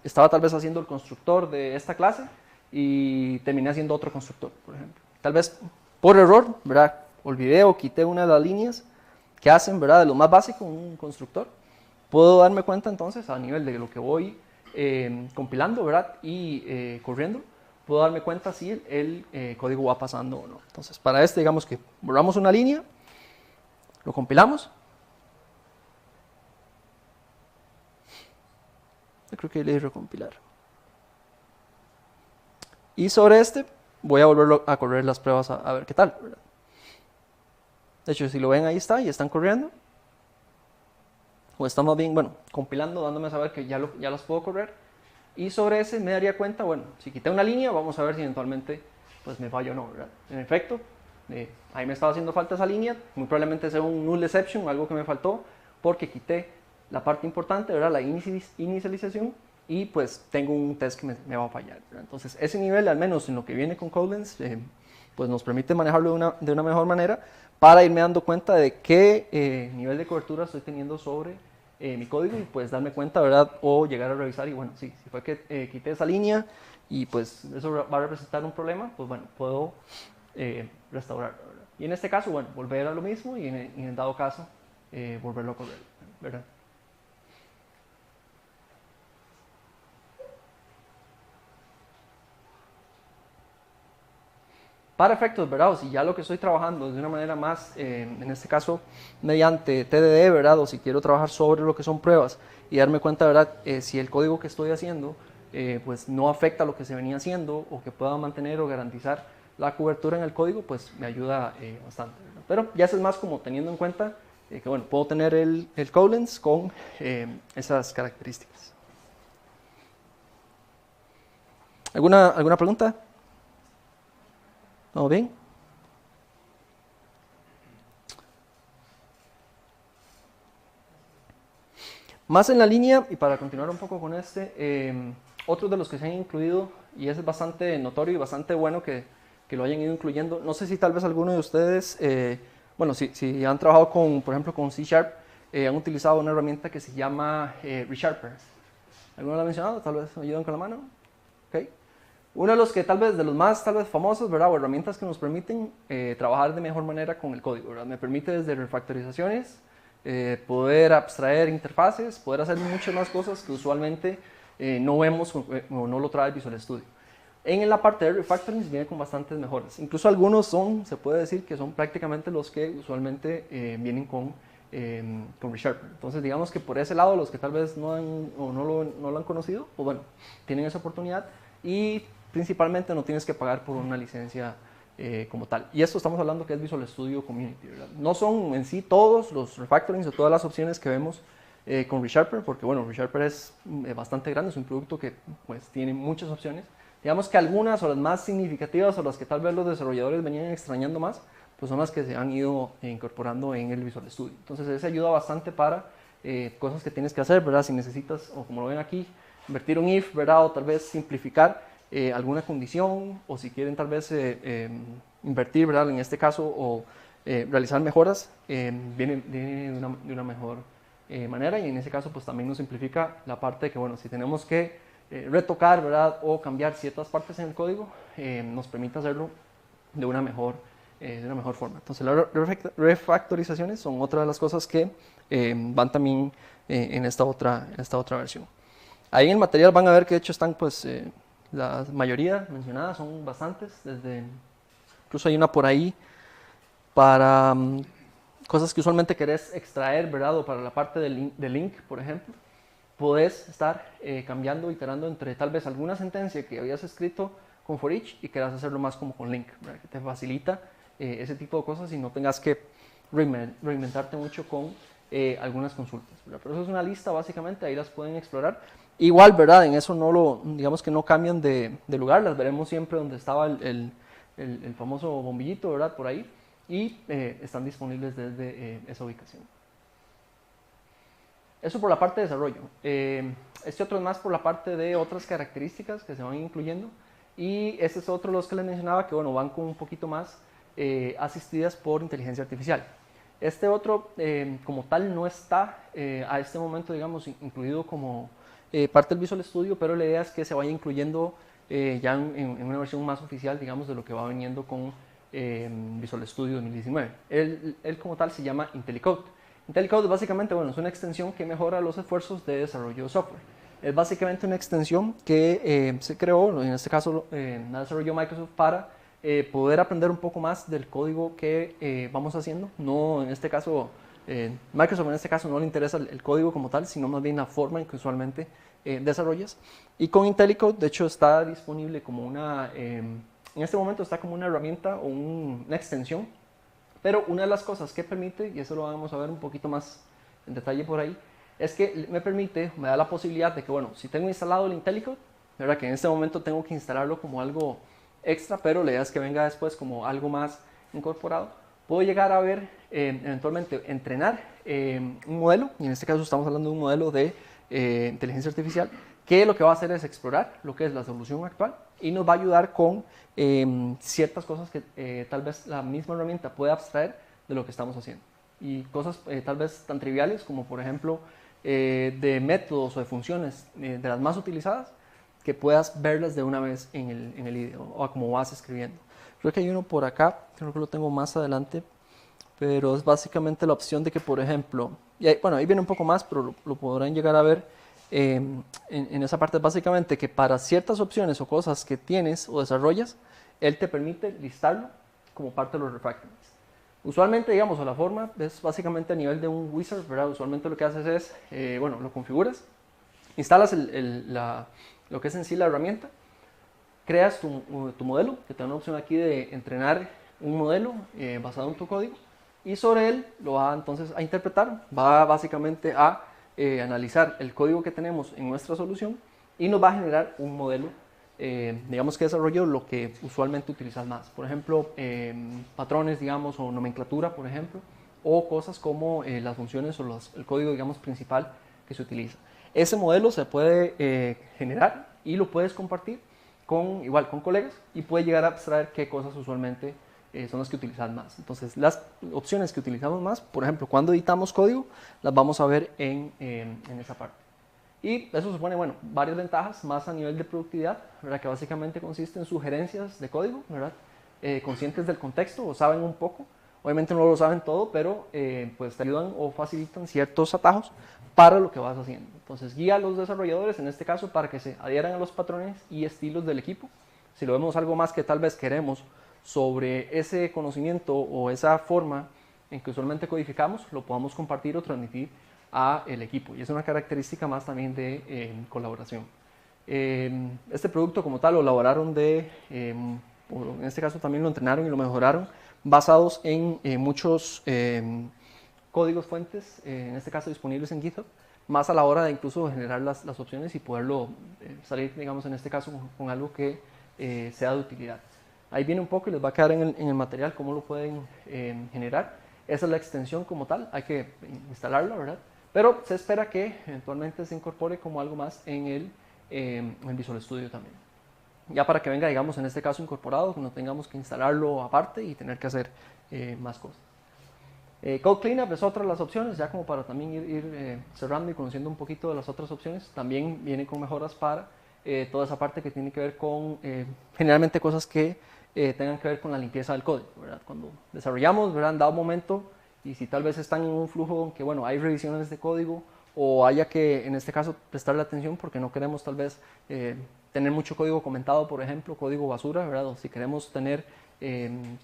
estaba tal vez haciendo el constructor de esta clase y terminé haciendo otro constructor, por ejemplo. Tal vez por error, ¿verdad? Olvidé o quité una de las líneas que hacen, ¿verdad? De lo más básico, un constructor. Puedo darme cuenta entonces a nivel de lo que voy compilando, ¿verdad? Y corriendo, puedo darme cuenta si el código va pasando o no. Entonces, para este, digamos que borramos una línea, lo compilamos. Yo creo que le di recompilar. Y sobre este, voy a volverlo a correr las pruebas a ver qué tal, ¿verdad? De hecho, si lo ven, ahí está, y están corriendo. O estamos bien, bueno, compilando, dándome a saber que ya las puedo correr. Y sobre ese me daría cuenta, bueno, si quité una línea, vamos a ver si eventualmente pues me falla o no, ¿verdad? En efecto, ahí me estaba haciendo falta esa línea, muy probablemente sea un null exception, algo que me faltó, porque quité la parte importante, ¿verdad? La inicialización, y pues tengo un test que me va a fallar, ¿verdad? Entonces, ese nivel, al menos en lo que viene con Koblenz, pues nos permite manejarlo de una mejor manera para irme dando cuenta de qué nivel de cobertura estoy teniendo sobre mi código y pues darme cuenta, ¿verdad? O llegar a revisar y bueno, sí, si fue que quité esa línea y pues eso va a representar un problema, pues bueno, puedo restaurarlo, ¿verdad? Y en este caso, bueno, volver a lo mismo y en dado caso, volverlo a correr, ¿verdad? para efectos, ¿verdad? O si ya lo que estoy trabajando de una manera más, en este caso, mediante TDD, ¿verdad? O si quiero trabajar sobre lo que son pruebas y darme cuenta, ¿verdad? Si el código que estoy haciendo, pues no afecta lo que se venía haciendo o que pueda mantener o garantizar la cobertura en el código, pues me ayuda bastante, ¿verdad? Pero ya eso es más como teniendo en cuenta que, bueno, puedo tener el Koblenz con esas características. ¿Alguna pregunta? ¿Todo bien? Más en la línea, y para continuar un poco con otros de los que se han incluido, y es bastante notorio y bastante bueno que lo hayan ido incluyendo. No sé si tal vez alguno de ustedes, bueno, si han trabajado con, por ejemplo, con C#, han utilizado una herramienta que se llama ReSharper. ¿Alguno lo ha mencionado? Tal vez me ayudan con la mano. Okay. Uno de los que tal vez más famosos, ¿verdad? O herramientas que nos permiten trabajar de mejor manera con el código, ¿verdad? Me permite desde refactorizaciones, poder abstraer interfaces, poder hacer muchas más cosas que usualmente no vemos o no lo trae el Visual Studio. En la parte de refactoring viene con bastantes mejoras. Incluso algunos se puede decir que son prácticamente los que usualmente vienen con ReSharper. Entonces digamos que por ese lado los que tal vez no lo han conocido, pues bueno, tienen esa oportunidad y principalmente no tienes que pagar por una licencia como tal. Y esto estamos hablando que es Visual Studio Community, ¿verdad? No son en sí todos los refactorings o todas las opciones que vemos con ReSharper, porque bueno, ReSharper es bastante grande, es un producto que pues tiene muchas opciones. Digamos que algunas o las más significativas o las que tal vez los desarrolladores venían extrañando más, pues son las que se han ido incorporando en el Visual Studio. Entonces eso ayuda bastante para cosas que tienes que hacer, ¿verdad? Si necesitas, o como lo ven aquí, invertir un if, ¿verdad? O tal vez simplificar alguna condición, o si quieren tal vez invertir, ¿verdad? En este caso, o realizar mejoras, viene de una mejor manera, y en ese caso pues también nos simplifica la parte de que, bueno, si tenemos que retocar, ¿verdad? O cambiar ciertas partes en el código, nos permite hacerlo de una mejor forma. Entonces las refactorizaciones son otra de las cosas que van también en esta otra versión. Ahí en el material van a ver que de hecho están pues la mayoría mencionadas, son bastantes, incluso hay una por ahí para cosas que usualmente querés extraer, ¿verdad? O para la parte de link, por ejemplo. Podés estar cambiando, iterando entre tal vez alguna sentencia que habías escrito con for each y quieras hacerlo más como con link, ¿verdad? Que te facilita ese tipo de cosas y no tengas que reinventarte mucho con algunas consultas, ¿verdad? Pero eso es una lista básicamente, ahí las pueden explorar. Igual, ¿verdad? En eso digamos que no cambian de lugar, las veremos siempre donde estaba el famoso bombillito, ¿verdad? Por ahí, y están disponibles desde esa ubicación. Eso por la parte de desarrollo. Este otro es más por la parte de otras características que se van incluyendo. Y este es otro de los que les mencionaba que, bueno, van con un poquito más asistidas por inteligencia artificial. Este otro, como tal, no está a este momento, digamos, incluido como parte del Visual Studio, pero la idea es que se vaya incluyendo ya en una versión más oficial, digamos, de lo que va viniendo con Visual Studio 2019. Él como tal se llama IntelliCode. IntelliCode básicamente, bueno, es una extensión que mejora los esfuerzos de desarrollo de software. Es básicamente una extensión que se creó, en este caso la desarrolló Microsoft para poder aprender un poco más del código que vamos haciendo. No, en este caso, Microsoft en este caso no le interesa el código como tal, sino más bien la forma en que usualmente desarrollas. Y con IntelliCode, de hecho, está disponible como en este momento está como una herramienta o una extensión. Pero una de las cosas que permite, y eso lo vamos a ver un poquito más en detalle por ahí, es que me da la posibilidad de que, bueno, si tengo instalado el IntelliCode, ¿verdad? Que en este momento tengo que instalarlo como algo extra, pero la idea es que venga después como algo más incorporado, puedo llegar a ver, eventualmente entrenar un modelo, y en este caso estamos hablando de un modelo de inteligencia artificial, que lo que va a hacer es explorar lo que es la solución actual y nos va a ayudar con ciertas cosas que tal vez la misma herramienta puede abstraer de lo que estamos haciendo. Y cosas tal vez tan triviales como, por ejemplo, de métodos o de funciones de las más utilizadas, que puedas verlas de una vez en el IDE o como vas escribiendo. Creo que hay uno por acá, creo que lo tengo más adelante, pero es básicamente la opción de que, por ejemplo, bueno, ahí viene un poco más, pero lo podrán llegar a ver en esa parte, básicamente que para ciertas opciones o cosas que tienes o desarrollas, él te permite listarlo como parte de los refactorings. Usualmente, digamos, la forma es básicamente a nivel de un wizard, ¿verdad? Usualmente lo que haces es, bueno, lo configuras, instalas lo que es en sí la herramienta, creas tu modelo, que te da una opción aquí de entrenar un modelo basado en tu código, y sobre él lo va entonces a interpretar, va básicamente a analizar el código que tenemos en nuestra solución y nos va a generar un modelo, digamos que desarrollo lo que usualmente utilizas más. Por ejemplo, patrones, digamos, o nomenclatura, por ejemplo, o cosas como las funciones o el código, digamos, principal que se utiliza. Ese modelo se puede generar y lo puedes compartir igual con colegas y puede llegar a abstraer qué cosas usualmente son las que utilizas más. Entonces, las opciones que utilizamos más, por ejemplo, cuando editamos código, las vamos a ver en esa parte. Y eso supone, bueno, varias ventajas, más a nivel de productividad, ¿verdad? Que básicamente consiste en sugerencias de código, ¿verdad? Conscientes del contexto o saben un poco. Obviamente no lo saben todo, pero pues te ayudan o facilitan ciertos atajos para lo que vas haciendo. Entonces guía a los desarrolladores, en este caso, para que se adhieran a los patrones y estilos del equipo. Si lo vemos algo más que tal vez queremos sobre ese conocimiento o esa forma en que usualmente codificamos, lo podamos compartir o transmitir a el equipo. Y es una característica más también de colaboración. Este producto como tal lo elaboraron en este caso también lo entrenaron y lo mejoraron basados en muchos códigos fuentes, en este caso disponibles en GitHub, más a la hora de incluso generar las opciones y poderlo salir, digamos, en este caso con algo que sea de utilidad. Ahí viene un poco y les va a quedar en el material cómo lo pueden generar. Esa es la extensión como tal, hay que instalarla, ¿verdad? Pero se espera que eventualmente se incorpore como algo más en el Visual Studio también. Ya para que venga, digamos, en este caso incorporado, que no tengamos que instalarlo aparte y tener que hacer más cosas. Code Cleanup es otra de las opciones, ya como para también ir cerrando y conociendo un poquito de las otras opciones. También viene con mejoras para toda esa parte que tiene que ver con generalmente cosas que tengan que ver con la limpieza del código, ¿verdad? Cuando desarrollamos, ¿verdad? En dado momento, y si tal vez están en un flujo que, bueno, hay revisiones de código o haya que, en este caso, prestarle atención porque no queremos tal vez tener mucho código comentado, por ejemplo, código basura, ¿verdad? O si queremos tener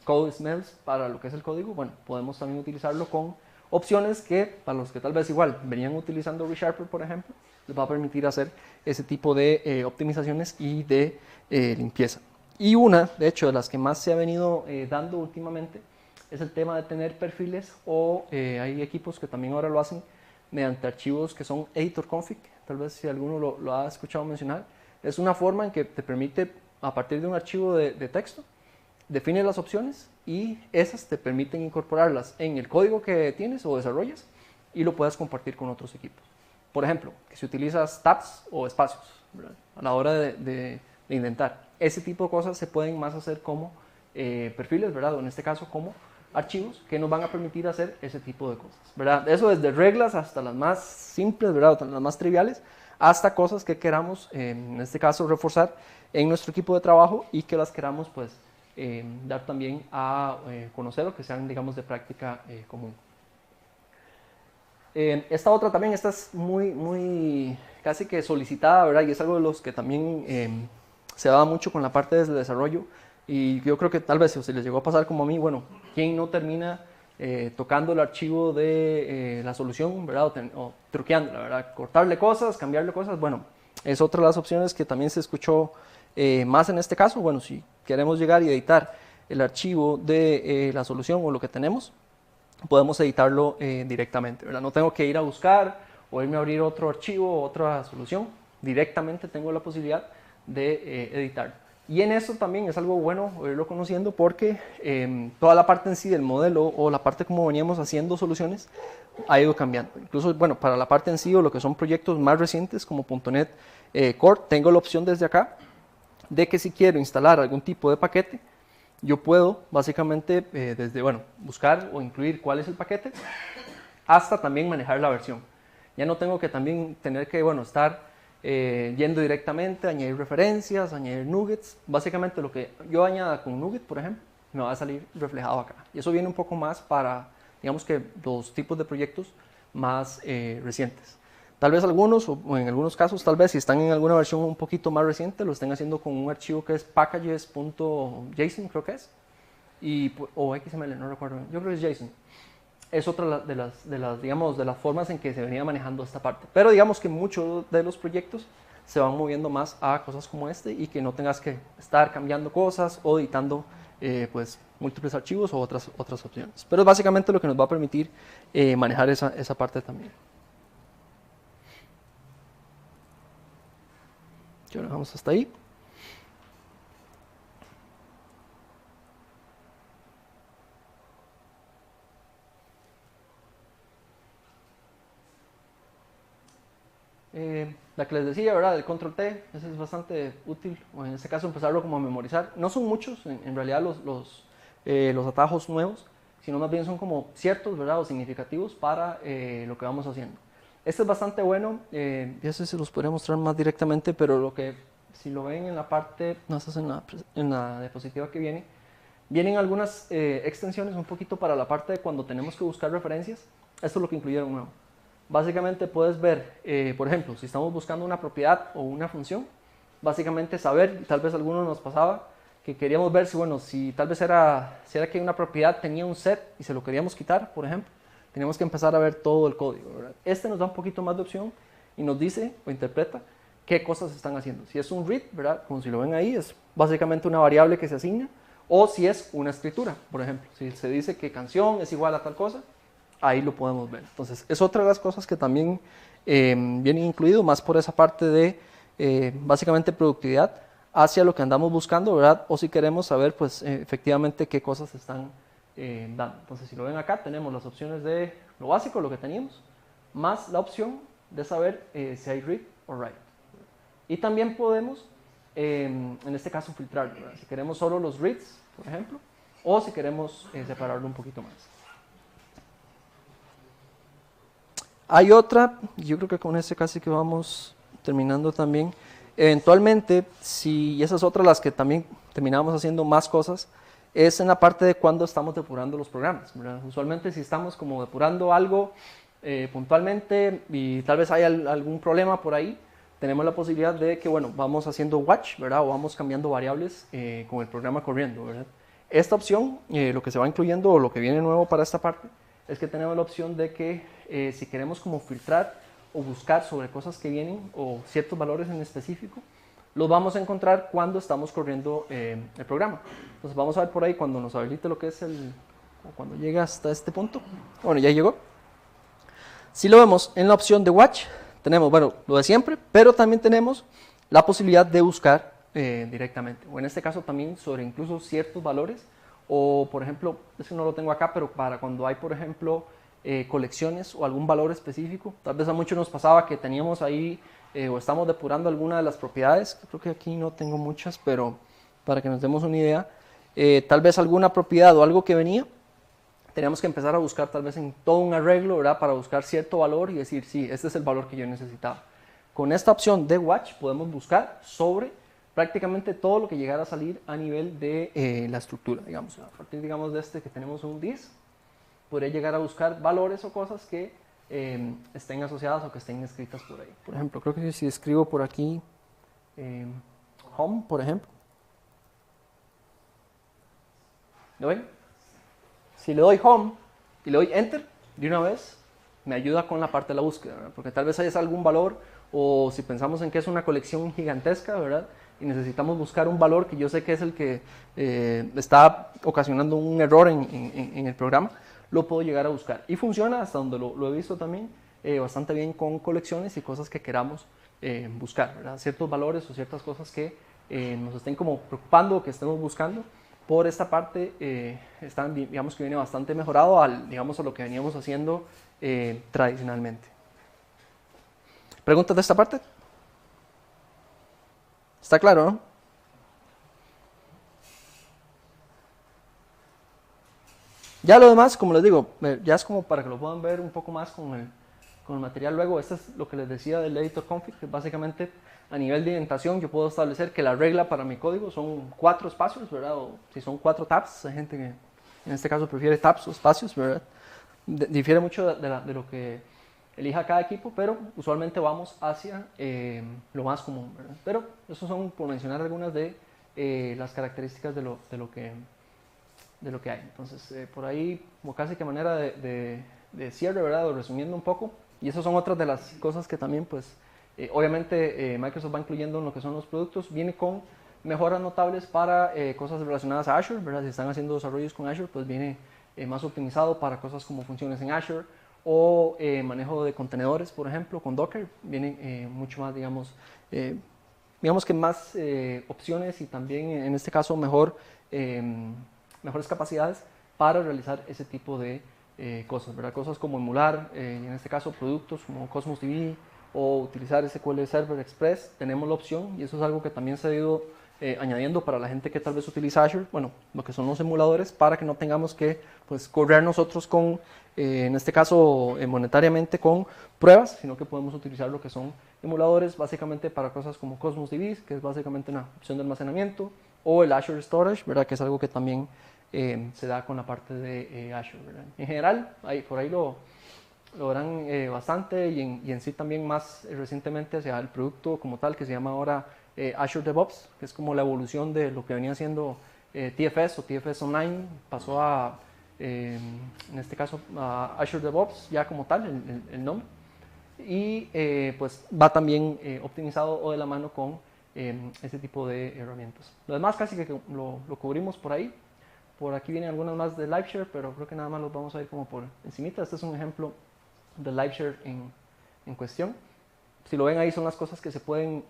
code smells para lo que es el código, bueno, podemos también utilizarlo con opciones que, para los que tal vez igual venían utilizando ReSharper, por ejemplo, les va a permitir hacer ese tipo de optimizaciones y de limpieza. Y una, de hecho, de las que más se ha venido dando últimamente es el tema de tener perfiles o hay equipos que también ahora lo hacen mediante archivos que son editor config, tal vez si alguno lo ha escuchado mencionar. Es una forma en que te permite, a partir de un archivo de texto, defines las opciones y esas te permiten incorporarlas en el código que tienes o desarrollas y lo puedas compartir con otros equipos. Por ejemplo, que si utilizas tabs o espacios, ¿verdad? A la hora de indentar. Ese tipo de cosas se pueden más hacer como perfiles, ¿verdad? O en este caso como archivos que nos van a permitir hacer ese tipo de cosas, ¿verdad? Eso desde reglas hasta las más simples, ¿verdad? Hasta las más triviales, hasta cosas que queramos, en este caso, reforzar en nuestro equipo de trabajo y que las queramos, pues, dar también a conocer o que sean, digamos, de práctica común. Esta otra también, esta es muy casi que solicitada, ¿verdad? Y es algo de los que también se da mucho con la parte del desarrollo y yo creo que tal vez si se les llegó a pasar como a mí, bueno, ¿quién no termina tocando el archivo de la solución, ¿verdad? O truqueándola, ¿verdad? Cortarle cosas, cambiarle cosas, bueno, es otra de las opciones que también se escuchó más en este caso. Bueno, si queremos llegar y editar el archivo de la solución o lo que tenemos, podemos editarlo directamente, ¿verdad? No tengo que ir a buscar o irme a abrir otro archivo o otra solución, directamente tengo la posibilidad de editarlo. Y en eso también es algo bueno irlo conociendo porque toda la parte en sí del modelo o la parte como veníamos haciendo soluciones ha ido cambiando. Incluso, bueno, para la parte en sí o lo que son proyectos más recientes como .NET Core, tengo la opción desde acá de que si quiero instalar algún tipo de paquete, yo puedo básicamente desde, bueno, buscar o incluir cuál es el paquete hasta también manejar la versión. Ya no tengo que también tener que, bueno, estar yendo directamente, añadir referencias, añadir nuggets. Básicamente lo que yo añada con nugget, por ejemplo, me va a salir reflejado acá. Y eso viene un poco más para, digamos que los tipos de proyectos más recientes. Tal vez algunos, o en algunos casos, tal vez si están en alguna versión un poquito más reciente, lo estén haciendo con un archivo que es packages.json, creo que es, o XML, no recuerdo, yo creo que es JSON. Es otra digamos, de las formas en que se venía manejando esta parte. Pero digamos que muchos de los proyectos se van moviendo más a cosas como este y que no tengas que estar cambiando cosas o editando pues, múltiples archivos o otras opciones. Pero es básicamente lo que nos va a permitir manejar esa parte también. Ya lo dejamos hasta ahí. La que les decía, ¿verdad? El control T, ese es bastante útil, o en este caso empezarlo como a memorizar. No son muchos, en realidad, los atajos nuevos, sino más bien son como ciertos, ¿verdad? O significativos para lo que vamos haciendo. Este es bastante bueno, y ese se los podría mostrar más directamente, pero lo que, si lo ven en la parte, no, esta es en la diapositiva que vienen algunas extensiones un poquito para la parte de cuando tenemos que buscar referencias. Esto es lo que incluyeron nuevo. Básicamente puedes ver, por ejemplo, si estamos buscando una propiedad o una función, básicamente saber, tal vez a algunos nos pasaba, que queríamos ver si tal vez si era que una propiedad tenía un set y se lo queríamos quitar, por ejemplo, teníamos que empezar a ver todo el código, ¿verdad? Este nos da un poquito más de opción y nos dice o interpreta qué cosas están haciendo. Si es un read, ¿verdad? Como si lo ven ahí, es básicamente una variable que se asigna, o si es una escritura, por ejemplo, si se dice que canción es igual a tal cosa, ahí lo podemos ver. Entonces, es otra de las cosas que también viene incluido, más por esa parte de básicamente productividad hacia lo que andamos buscando, ¿verdad? O si queremos saber, pues, efectivamente qué cosas están dando. Entonces, si lo ven acá, tenemos las opciones de lo básico, lo que teníamos, más la opción de saber si hay read o write. Y también podemos, en este caso, filtrar, ¿verdad? Si queremos solo los reads, por ejemplo, o si queremos separarlo un poquito más. Hay otra, yo creo que con este casi que vamos terminando también. Eventualmente, y esas otras las que también terminamos haciendo más cosas, es en la parte de cuando estamos depurando los programas, ¿verdad? Usualmente si estamos como depurando algo puntualmente y tal vez hay algún problema por ahí, tenemos la posibilidad de que, bueno, vamos haciendo watch, ¿verdad? O vamos cambiando variables con el programa corriendo, ¿verdad? Esta opción, lo que se va incluyendo o lo que viene nuevo para esta parte, es que tenemos la opción de que si queremos como filtrar o buscar sobre cosas que vienen o ciertos valores en específico, los vamos a encontrar cuando estamos corriendo el programa. Entonces vamos a ver por ahí cuando nos habilite lo que es cuando llega hasta este punto. Bueno, ya llegó. Si lo vemos en la opción de watch, tenemos, bueno, lo de siempre, pero también tenemos la posibilidad de buscar directamente, o en este caso también sobre incluso ciertos valores, o por ejemplo, eso no lo tengo acá, pero para cuando hay, por ejemplo, colecciones o algún valor específico, tal vez a muchos nos pasaba que teníamos ahí o estamos depurando alguna de las propiedades, creo que aquí no tengo muchas, pero para que nos demos una idea, tal vez alguna propiedad o algo que venía, teníamos que empezar a buscar tal vez en todo un arreglo, ¿verdad? Para buscar cierto valor y decir, sí, este es el valor que yo necesitaba. Con esta opción de watch podemos buscar sobre prácticamente todo lo que llegara a salir a nivel de la estructura, digamos. A partir, digamos, de este que tenemos un this, podría llegar a buscar valores o cosas que estén asociadas o que estén escritas por ahí. Por ejemplo, creo que si escribo por aquí home, por ejemplo, ¿lo ven? Si le doy home y le doy enter de una vez, me ayuda con la parte de la búsqueda, ¿verdad? Porque tal vez haya algún valor, o si pensamos en que es una colección gigantesca, ¿verdad? Y necesitamos buscar un valor que yo sé que es el que está ocasionando un error en el programa, lo puedo llegar a buscar. Y funciona, hasta donde lo he visto también, bastante bien con colecciones y cosas que queramos buscar, ¿verdad? Ciertos valores o ciertas cosas que nos estén como preocupando o que estemos buscando. Por esta parte, digamos que viene bastante mejorado digamos, a lo que veníamos haciendo tradicionalmente. ¿Preguntas de esta parte? ¿Está claro, no? Ya lo demás, como les digo, ya es como para que lo puedan ver un poco más con el material luego. Esto es lo que les decía del editor config, que básicamente a nivel de indentación yo puedo establecer que la regla para mi código son 4 espacios, ¿verdad? O si son 4 tabs, hay gente que en este caso prefiere tabs o espacios, ¿verdad? Difiere mucho de lo que elija cada equipo, pero usualmente vamos hacia lo más común, ¿verdad? Pero esos son, por mencionar algunas de las características de lo que hay. Entonces, por ahí, como casi que manera de cierre, ¿verdad? O resumiendo un poco, y esas son otras de las cosas que también, pues, obviamente Microsoft va incluyendo en lo que son los productos, viene con mejoras notables para cosas relacionadas a Azure, ¿verdad? Si están haciendo desarrollos con Azure, pues viene más optimizado para cosas como funciones en Azure, o manejo de contenedores, por ejemplo, con Docker, viene mucho más, digamos que más opciones y también, en este caso, mejores capacidades para realizar ese tipo de cosas, ¿verdad? Cosas como emular, en este caso, productos como Cosmos DB o utilizar SQL Server Express, tenemos la opción, y eso es algo que también se ha ido añadiendo para la gente que tal vez utiliza Azure, bueno, lo que son los emuladores, para que no tengamos que, pues, correr nosotros con, en este caso, monetariamente con pruebas, sino que podemos utilizar lo que son emuladores básicamente para cosas como Cosmos DB, que es básicamente una opción de almacenamiento, o el Azure Storage, ¿verdad? Que es algo que también se da con la parte de Azure, ¿verdad? En general, por ahí lo verán bastante, y en sí también más recientemente hacia el producto como tal, que se llama ahora Azure DevOps, que es como la evolución de lo que venía siendo TFS o TFS Online, pasó a, en este caso, a Azure DevOps ya como tal, el nombre, y pues va también optimizado o de la mano con ese tipo de herramientas. Lo demás casi que lo cubrimos por ahí. Por aquí vienen algunas más de LiveShare, pero creo que nada más los vamos a ir como por encimita. Este es un ejemplo de LiveShare en cuestión. Si lo ven ahí, son las cosas que se pueden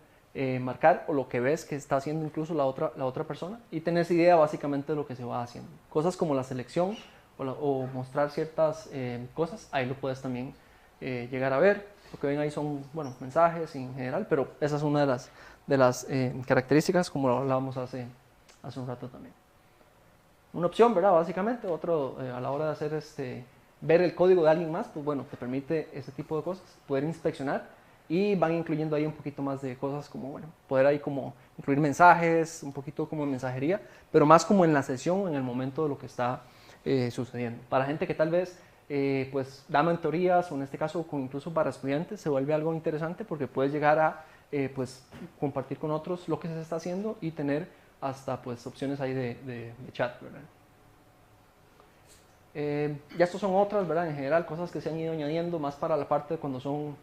marcar, o lo que ves que está haciendo incluso la otra persona, y tenés idea básicamente de lo que se va haciendo. Cosas como la selección o mostrar ciertas cosas, ahí lo puedes también llegar a ver. Lo que ven ahí son, bueno, mensajes en general, pero esa es una de las características, como lo hablábamos hace un rato también. Una opción, ¿verdad? Básicamente, a la hora de hacer ver el código de alguien más, pues bueno, te permite ese tipo de cosas, poder inspeccionar, y van incluyendo ahí un poquito más de cosas como, bueno, poder ahí como incluir mensajes, un poquito como mensajería, pero más como en la sesión, en el momento de lo que está sucediendo. Para gente que tal vez pues da mentorías, o en este caso incluso para estudiantes, se vuelve algo interesante, porque puedes llegar a pues compartir con otros lo que se está haciendo y tener hasta pues opciones ahí de chat, ¿verdad? Ya estos son otras, ¿verdad? En general, cosas que se han ido añadiendo más para la parte de cuando son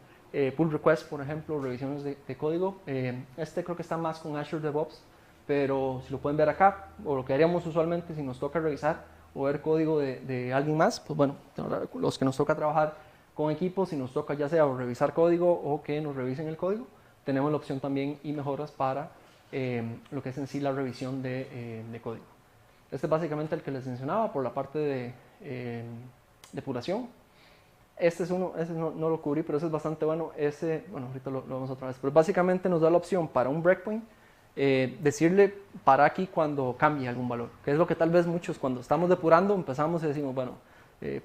pull requests, por ejemplo, revisiones de código. Creo que está más con Azure DevOps, pero si lo pueden ver acá, o lo que haríamos usualmente si nos toca revisar o ver código de alguien más, pues bueno, los que nos toca trabajar con equipos, si nos toca ya sea o revisar código o que nos revisen el código, tenemos la opción también y mejoras para lo que es en sí la revisión de código. Este es básicamente el que les mencionaba por la parte de depuración. Este no lo cubrí, pero ese es bastante bueno. Bueno, ahorita lo vemos otra vez. Pero básicamente nos da la opción para un breakpoint, decirle para aquí cuando cambie algún valor. Que es lo que tal vez muchos cuando estamos depurando empezamos y decimos, bueno,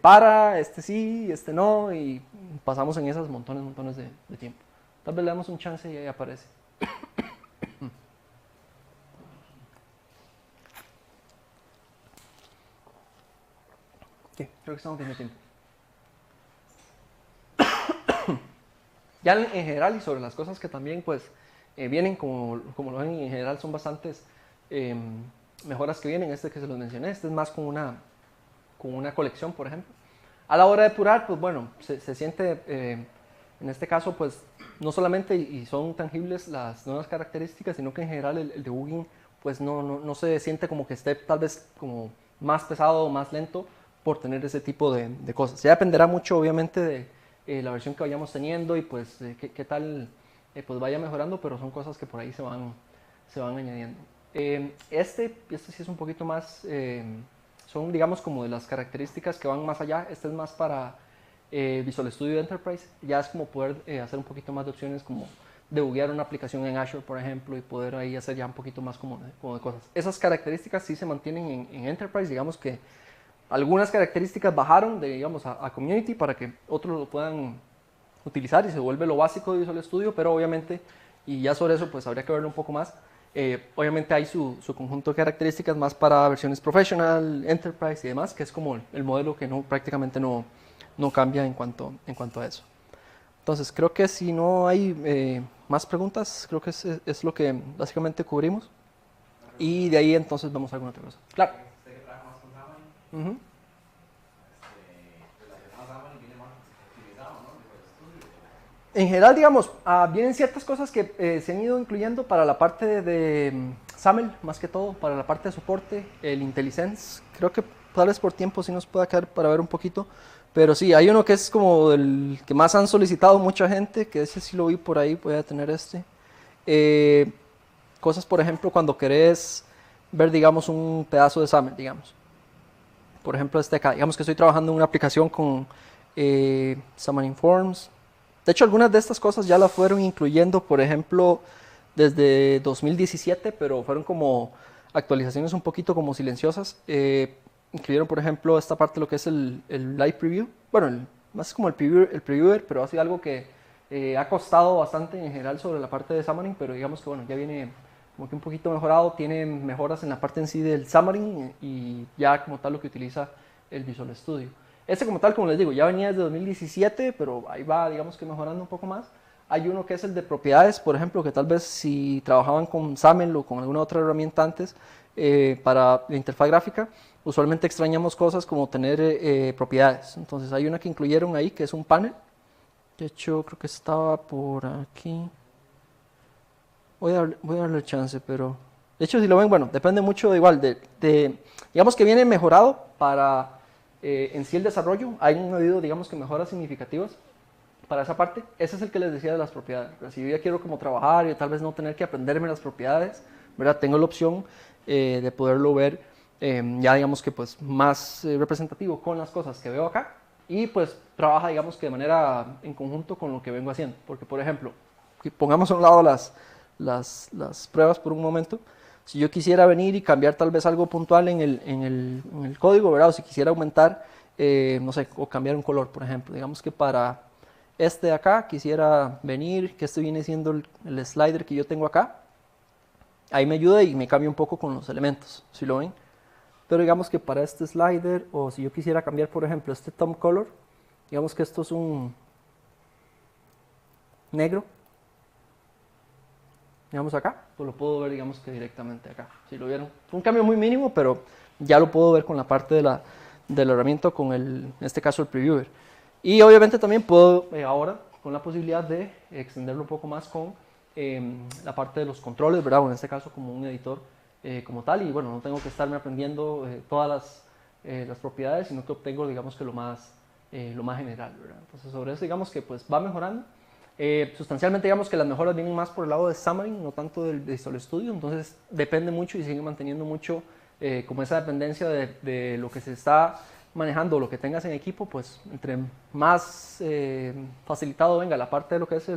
para, sí, no, y pasamos en esas montones de tiempo. Tal vez le damos un chance y ahí aparece. Creo que estamos viendo tiempo. Ya en general, y sobre las cosas que también pues vienen, como lo ven, en general son bastantes mejoras que vienen. Que se los mencioné, es más con una colección, por ejemplo. A la hora de depurar, pues bueno, se siente, en este caso, pues no solamente y son tangibles las nuevas características, sino que en general el debugging pues no se siente como que esté tal vez como más pesado o más lento por tener ese tipo de cosas. Ya dependerá mucho, obviamente, de la versión que vayamos teniendo y pues qué tal pues vaya mejorando, pero son cosas que por ahí se van añadiendo. Este sí es un poquito más, son digamos como de las características que van más allá. Este es más para Visual Studio Enterprise, ya es como poder hacer un poquito más de opciones, como debuguear una aplicación en Azure, por ejemplo, y poder ahí hacer ya un poquito más como de cosas. Esas características sí se mantienen en Enterprise, digamos que algunas características bajaron digamos, a Community para que otros lo puedan utilizar y se vuelve lo básico de Visual Studio, pero obviamente, y ya sobre eso pues habría que verlo un poco más, obviamente hay su conjunto de características más para versiones Professional, Enterprise y demás, que es como el modelo que prácticamente no cambia en cuanto a eso. Entonces, creo que si no hay más preguntas, creo que es lo que básicamente cubrimos. Y de ahí entonces vemos alguna otra cosa. Claro. Usted que trabaja más con Xamarin, Ujú. relacionado a Xamarin viene más utilizado, ¿no? Visual Studio. En general, digamos, vienen ciertas cosas que se han ido incluyendo para la parte de SAML, más que todo, para la parte de soporte, el IntelliSense. Creo que tal vez por tiempo sí nos pueda quedar para ver un poquito. Pero sí, hay uno que es como el que más han solicitado mucha gente, que ese sí lo vi por ahí, voy a tener este. Cosas, por ejemplo, cuando querés ver, digamos, un pedazo de SAML, digamos. Por ejemplo, este acá, digamos que estoy trabajando en una aplicación con Xamarin Forms. De hecho, algunas de estas cosas ya las fueron incluyendo, por ejemplo, desde 2017, pero fueron como actualizaciones un poquito como silenciosas. Incluyeron, por ejemplo, esta parte de lo que es el Live Preview. Bueno, más como el previewer, pero ha sido algo que ha costado bastante en general sobre la parte de Xamarin, pero digamos que bueno, ya viene como que un poquito mejorado, tiene mejoras en la parte en sí del Xamarin y ya como tal lo que utiliza el Visual Studio. Este como tal, como les digo, ya venía desde 2017, pero ahí va, digamos que mejorando un poco más. Hay uno que es el de propiedades, por ejemplo, que tal vez si trabajaban con XAML o con alguna otra herramienta antes para la interfaz gráfica, usualmente extrañamos cosas como tener propiedades. Entonces hay una que incluyeron ahí, que es un panel. De hecho, creo que estaba por aquí. Voy a darle chance, pero... De hecho, si lo ven, bueno, depende mucho igual digamos que viene mejorado para en sí el desarrollo. Hay habido, digamos que mejoras significativas para esa parte. Ese es el que les decía de las propiedades. Si yo ya quiero como trabajar y tal vez no tener que aprenderme las propiedades, ¿verdad? Tengo la opción de poderlo ver ya digamos que pues más representativo con las cosas que veo acá y pues trabaja digamos que de manera en conjunto con lo que vengo haciendo. Porque por ejemplo, pongamos a un lado las pruebas por un momento. Si yo quisiera venir y cambiar tal vez algo puntual en el código, ¿verdad? O si quisiera aumentar, no sé, o cambiar un color, por ejemplo. Digamos que para este de acá quisiera venir, que este viene siendo el slider que yo tengo acá. Ahí me ayuda y me cambia un poco con los elementos, si lo ven. Pero digamos que para este slider, o si yo quisiera cambiar, por ejemplo, este tone color, digamos que esto es un negro. Digamos acá, pues lo puedo ver digamos que directamente acá, si lo vieron. Fue un cambio muy mínimo, pero ya lo puedo ver con la parte de la herramienta, con en este caso el previewer. Y obviamente también puedo ahora, con la posibilidad de extenderlo un poco más con la parte de los controles, ¿verdad? O en este caso como un editor como tal, y bueno, no tengo que estarme aprendiendo todas las propiedades, sino que obtengo digamos que lo más general, ¿verdad? Entonces sobre eso digamos que pues va mejorando. Sustancialmente digamos que las mejoras vienen más por el lado de Xamarin, no tanto del Visual Studio, entonces depende mucho y sigue manteniendo mucho como esa dependencia de lo que se está manejando, lo que tengas en equipo, pues entre más facilitado venga la parte de lo que es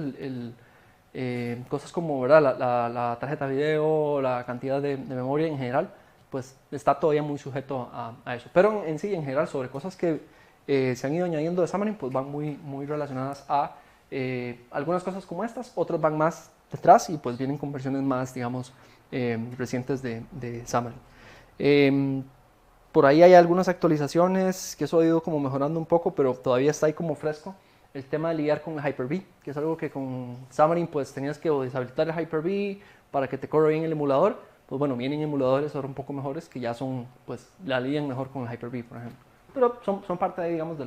cosas como ¿verdad? La tarjeta video, la cantidad de memoria en general, pues está todavía muy sujeto a eso. Pero en sí, en general, sobre cosas que se han ido añadiendo de Xamarin, pues van muy relacionadas a algunas cosas como estas, otras van más detrás y pues vienen con versiones más, digamos, recientes de Xamarin. Por ahí hay algunas actualizaciones que eso ha ido como mejorando un poco, pero todavía está ahí como fresco. El tema de lidiar con el Hyper-V, que es algo que con Xamarin pues tenías que deshabilitar el Hyper-V para que te corra bien el emulador. Pues bueno, vienen emuladores ahora un poco mejores que ya son, pues la lidian mejor con el Hyper-V, por ejemplo. Pero son parte de, digamos, de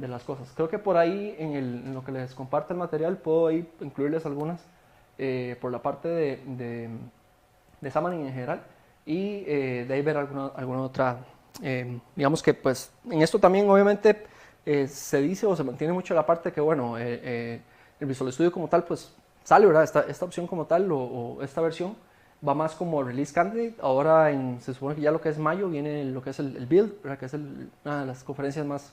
las cosas. Creo que por ahí en lo que les comparte el material puedo ahí incluirles algunas por la parte de Xamarin en general y de ahí ver alguna otra. Digamos que pues en esto también obviamente se dice o se mantiene mucho la parte que bueno, el Visual Studio como tal pues sale, ¿verdad? Esta opción como tal o esta versión va más como release candidate. Ahora se supone que ya lo que es mayo viene lo que es el build, ¿verdad? Que es una de las conferencias más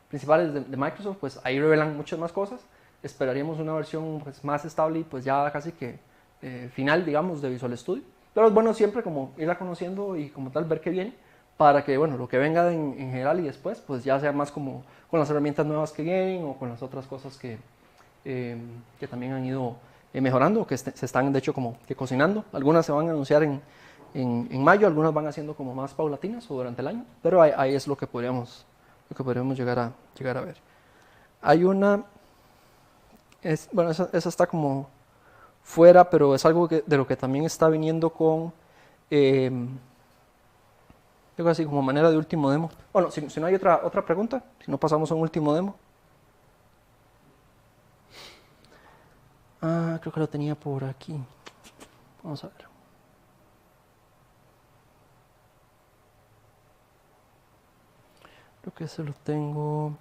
principales de Microsoft, pues ahí revelan muchas más cosas. Esperaríamos una versión pues, más estable y pues ya casi que final, digamos, de Visual Studio. Pero es bueno siempre como irla conociendo y como tal ver qué viene para que, bueno, lo que venga en general y después, pues ya sea más como con las herramientas nuevas que vienen o con las otras cosas que también han ido mejorando, que se están de hecho como que cocinando. Algunas se van a anunciar en mayo, algunas van haciendo como más paulatinas o durante el año, pero ahí es lo que podríamos llegar a ver. Hay una Bueno, esa está como fuera, pero es algo de lo que también está viniendo con, algo así como manera de último demo. Bueno, si no hay otra pregunta, si no pasamos a un último demo. Creo que lo tenía por aquí. Vamos a ver. Creo que ese lo tengo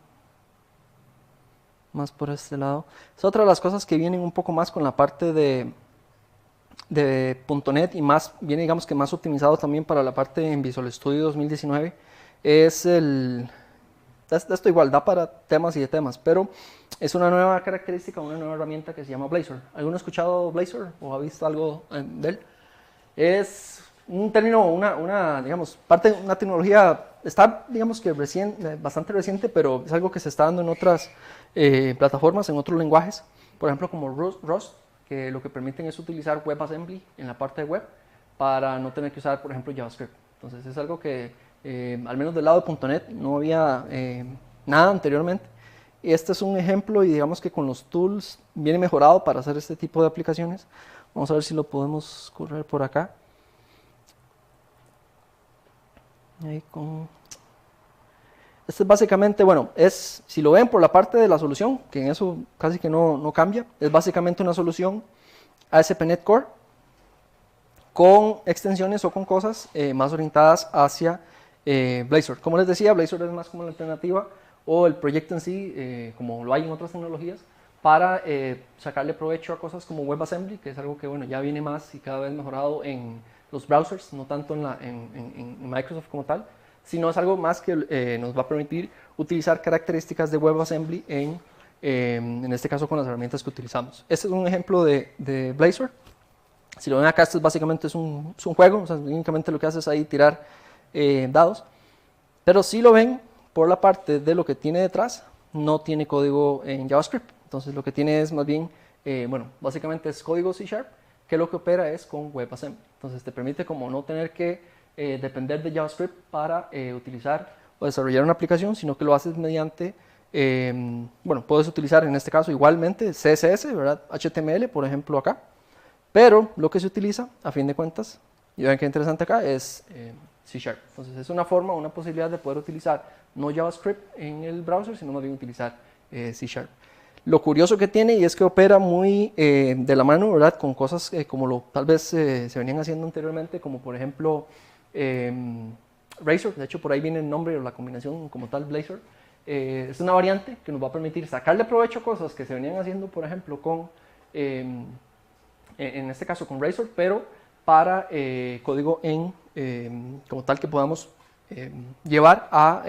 más por este lado. Es otra de las cosas que vienen un poco más con la parte de .NET y más, viene digamos que más optimizado también para la parte en Visual Studio 2019. Esto igual da para temas y de temas, pero es una nueva característica, una nueva herramienta que se llama Blazor. ¿Alguno ha escuchado Blazor o ha visto algo de él? Es un término, digamos, parte de una tecnología, está digamos que bastante reciente, pero es algo que se está dando en otras plataformas, en otros lenguajes, por ejemplo como Rust, que lo que permiten es utilizar WebAssembly en la parte de web para no tener que usar, por ejemplo, JavaScript. Entonces es algo que, al menos del lado de .NET, no había nada anteriormente. Y este es un ejemplo y digamos que con los tools viene mejorado para hacer este tipo de aplicaciones. Vamos a ver si lo podemos correr por acá. Este es básicamente, bueno, si lo ven por la parte de la solución, que en eso casi que no cambia, es básicamente una solución ASP.NET Core con extensiones o con cosas más orientadas hacia Blazor. Como les decía, Blazor es más como la alternativa o el proyecto en sí, como lo hay en otras tecnologías, para sacarle provecho a cosas como WebAssembly, que es algo que bueno, ya viene más y cada vez mejorado en los browsers, no tanto en Microsoft como tal, sino es algo más que nos va a permitir utilizar características de WebAssembly en este caso con las herramientas que utilizamos. Este es un ejemplo de Blazor. Si lo ven acá, esto básicamente es un juego, o sea, únicamente lo que hace es ahí tirar dados, pero si lo ven por la parte de lo que tiene detrás, no tiene código en JavaScript, entonces lo que tiene es más bien, bueno, básicamente es código C# que lo que opera es con WebAssembly, entonces te permite como no tener que depender de JavaScript para utilizar o desarrollar una aplicación, sino que lo haces mediante, bueno, puedes utilizar en este caso igualmente CSS, ¿verdad? HTML, por ejemplo acá, pero lo que se utiliza, a fin de cuentas, y vean qué interesante acá, es C#. Entonces es una forma, una posibilidad de poder utilizar no JavaScript en el browser, sino más bien utilizar C#. Lo curioso que tiene y es que opera muy de la mano, ¿verdad? Con cosas como tal vez se venían haciendo anteriormente, como por ejemplo Razor. De hecho por ahí viene el nombre o la combinación como tal Blazor. Es una variante que nos va a permitir sacarle provecho a cosas que se venían haciendo, por ejemplo, con en este caso con Razor, pero para código como tal que podamos llevar a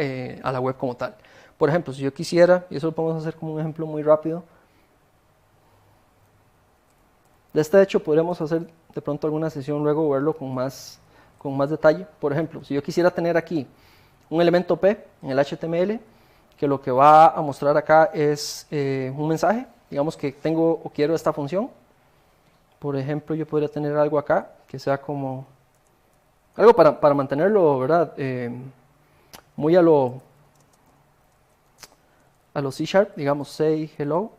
la web como tal. Por ejemplo, si yo quisiera, y eso lo podemos hacer como un ejemplo muy rápido, de este hecho podríamos hacer de pronto alguna sesión luego verlo con más detalle. Por ejemplo, si yo quisiera tener aquí un elemento P en el HTML, que lo que va a mostrar acá es un mensaje, digamos que tengo o quiero esta función. Por ejemplo, yo podría tener algo acá que sea como algo para mantenerlo, ¿verdad? Muy a lo C#, digamos say hello,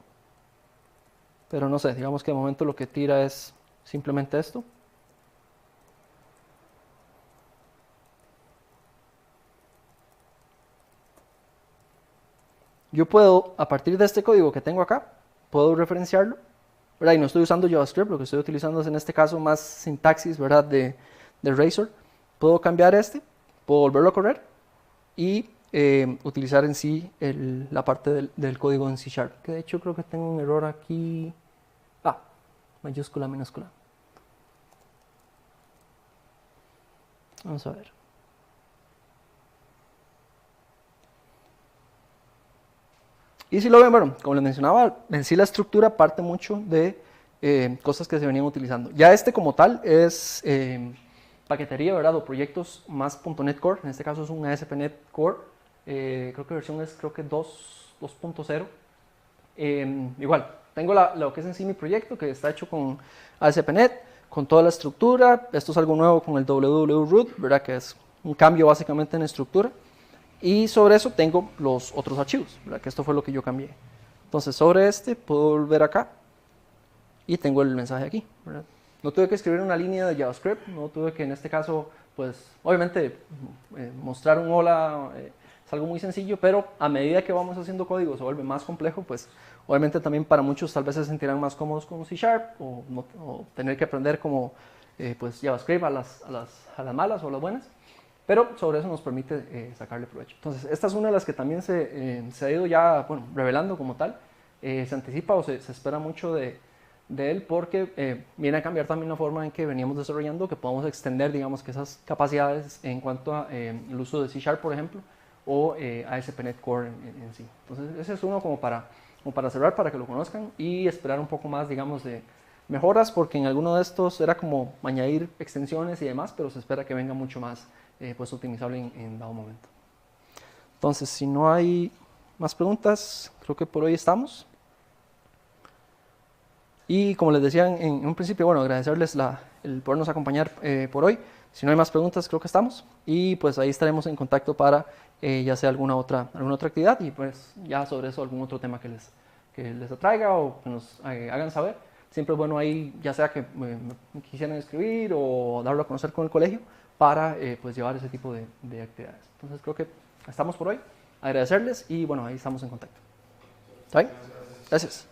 pero no sé, digamos que de momento lo que tira es simplemente esto. Yo puedo, a partir de este código que tengo acá, puedo referenciarlo, ¿verdad? Y no estoy usando JavaScript, lo que estoy utilizando es en este caso más sintaxis, ¿verdad? de Razor. Puedo cambiar puedo volverlo a correr y utilizar en sí la parte del código en C#, que de hecho creo que tengo un error aquí, mayúscula, minúscula. Vamos a ver. Y si lo ven, bueno, como les mencionaba, en sí la estructura parte mucho de cosas que se venían utilizando. Ya como tal es paquetería, ¿verdad? O proyectos más .NET Core, en este caso es un ASP.NET Core, creo que versión es 2.0. Igual, tengo lo que es en sí mi proyecto, que está hecho con ASP.NET, con toda la estructura. Esto es algo nuevo con el www-root, ¿verdad? Que es un cambio básicamente en estructura. Y sobre eso tengo los otros archivos, ¿verdad? Que esto fue lo que yo cambié. Entonces sobre este puedo volver acá y tengo el mensaje aquí, ¿verdad? No tuve que escribir una línea de JavaScript, no tuve que en este caso, pues obviamente mostrar un hola es algo muy sencillo, pero a medida que vamos haciendo código se vuelve más complejo, pues obviamente también para muchos tal vez se sentirán más cómodos con C# o tener que aprender como pues JavaScript a las malas o a las buenas, pero sobre eso nos permite sacarle provecho. Entonces esta es una de las que también se ha ido ya revelando como tal, se anticipa o se espera mucho de él porque viene a cambiar también la forma en que veníamos desarrollando, que podamos extender, digamos, que esas capacidades en cuanto a el uso de C#, por ejemplo, o ASP.NET Core en sí. Entonces, ese es uno como para cerrar, para que lo conozcan y esperar un poco más, digamos, de mejoras, porque en alguno de estos era como añadir extensiones y demás, pero se espera que venga mucho más pues optimizable en dado momento. Entonces, si no hay más preguntas, creo que por hoy estamos. Y como les decía en un principio, bueno, agradecerles el podernos acompañar por hoy. Si no hay más preguntas, creo que estamos. Y pues ahí estaremos en contacto para ya sea alguna otra actividad y pues ya sobre eso algún otro tema que les atraiga o que nos hagan saber. Siempre es bueno ahí, ya sea que me quisieran escribir o darlo a conocer con el colegio para pues llevar ese tipo de actividades. Entonces creo que estamos por hoy. Agradecerles y bueno, ahí estamos en contacto. ¿Está bien? Gracias.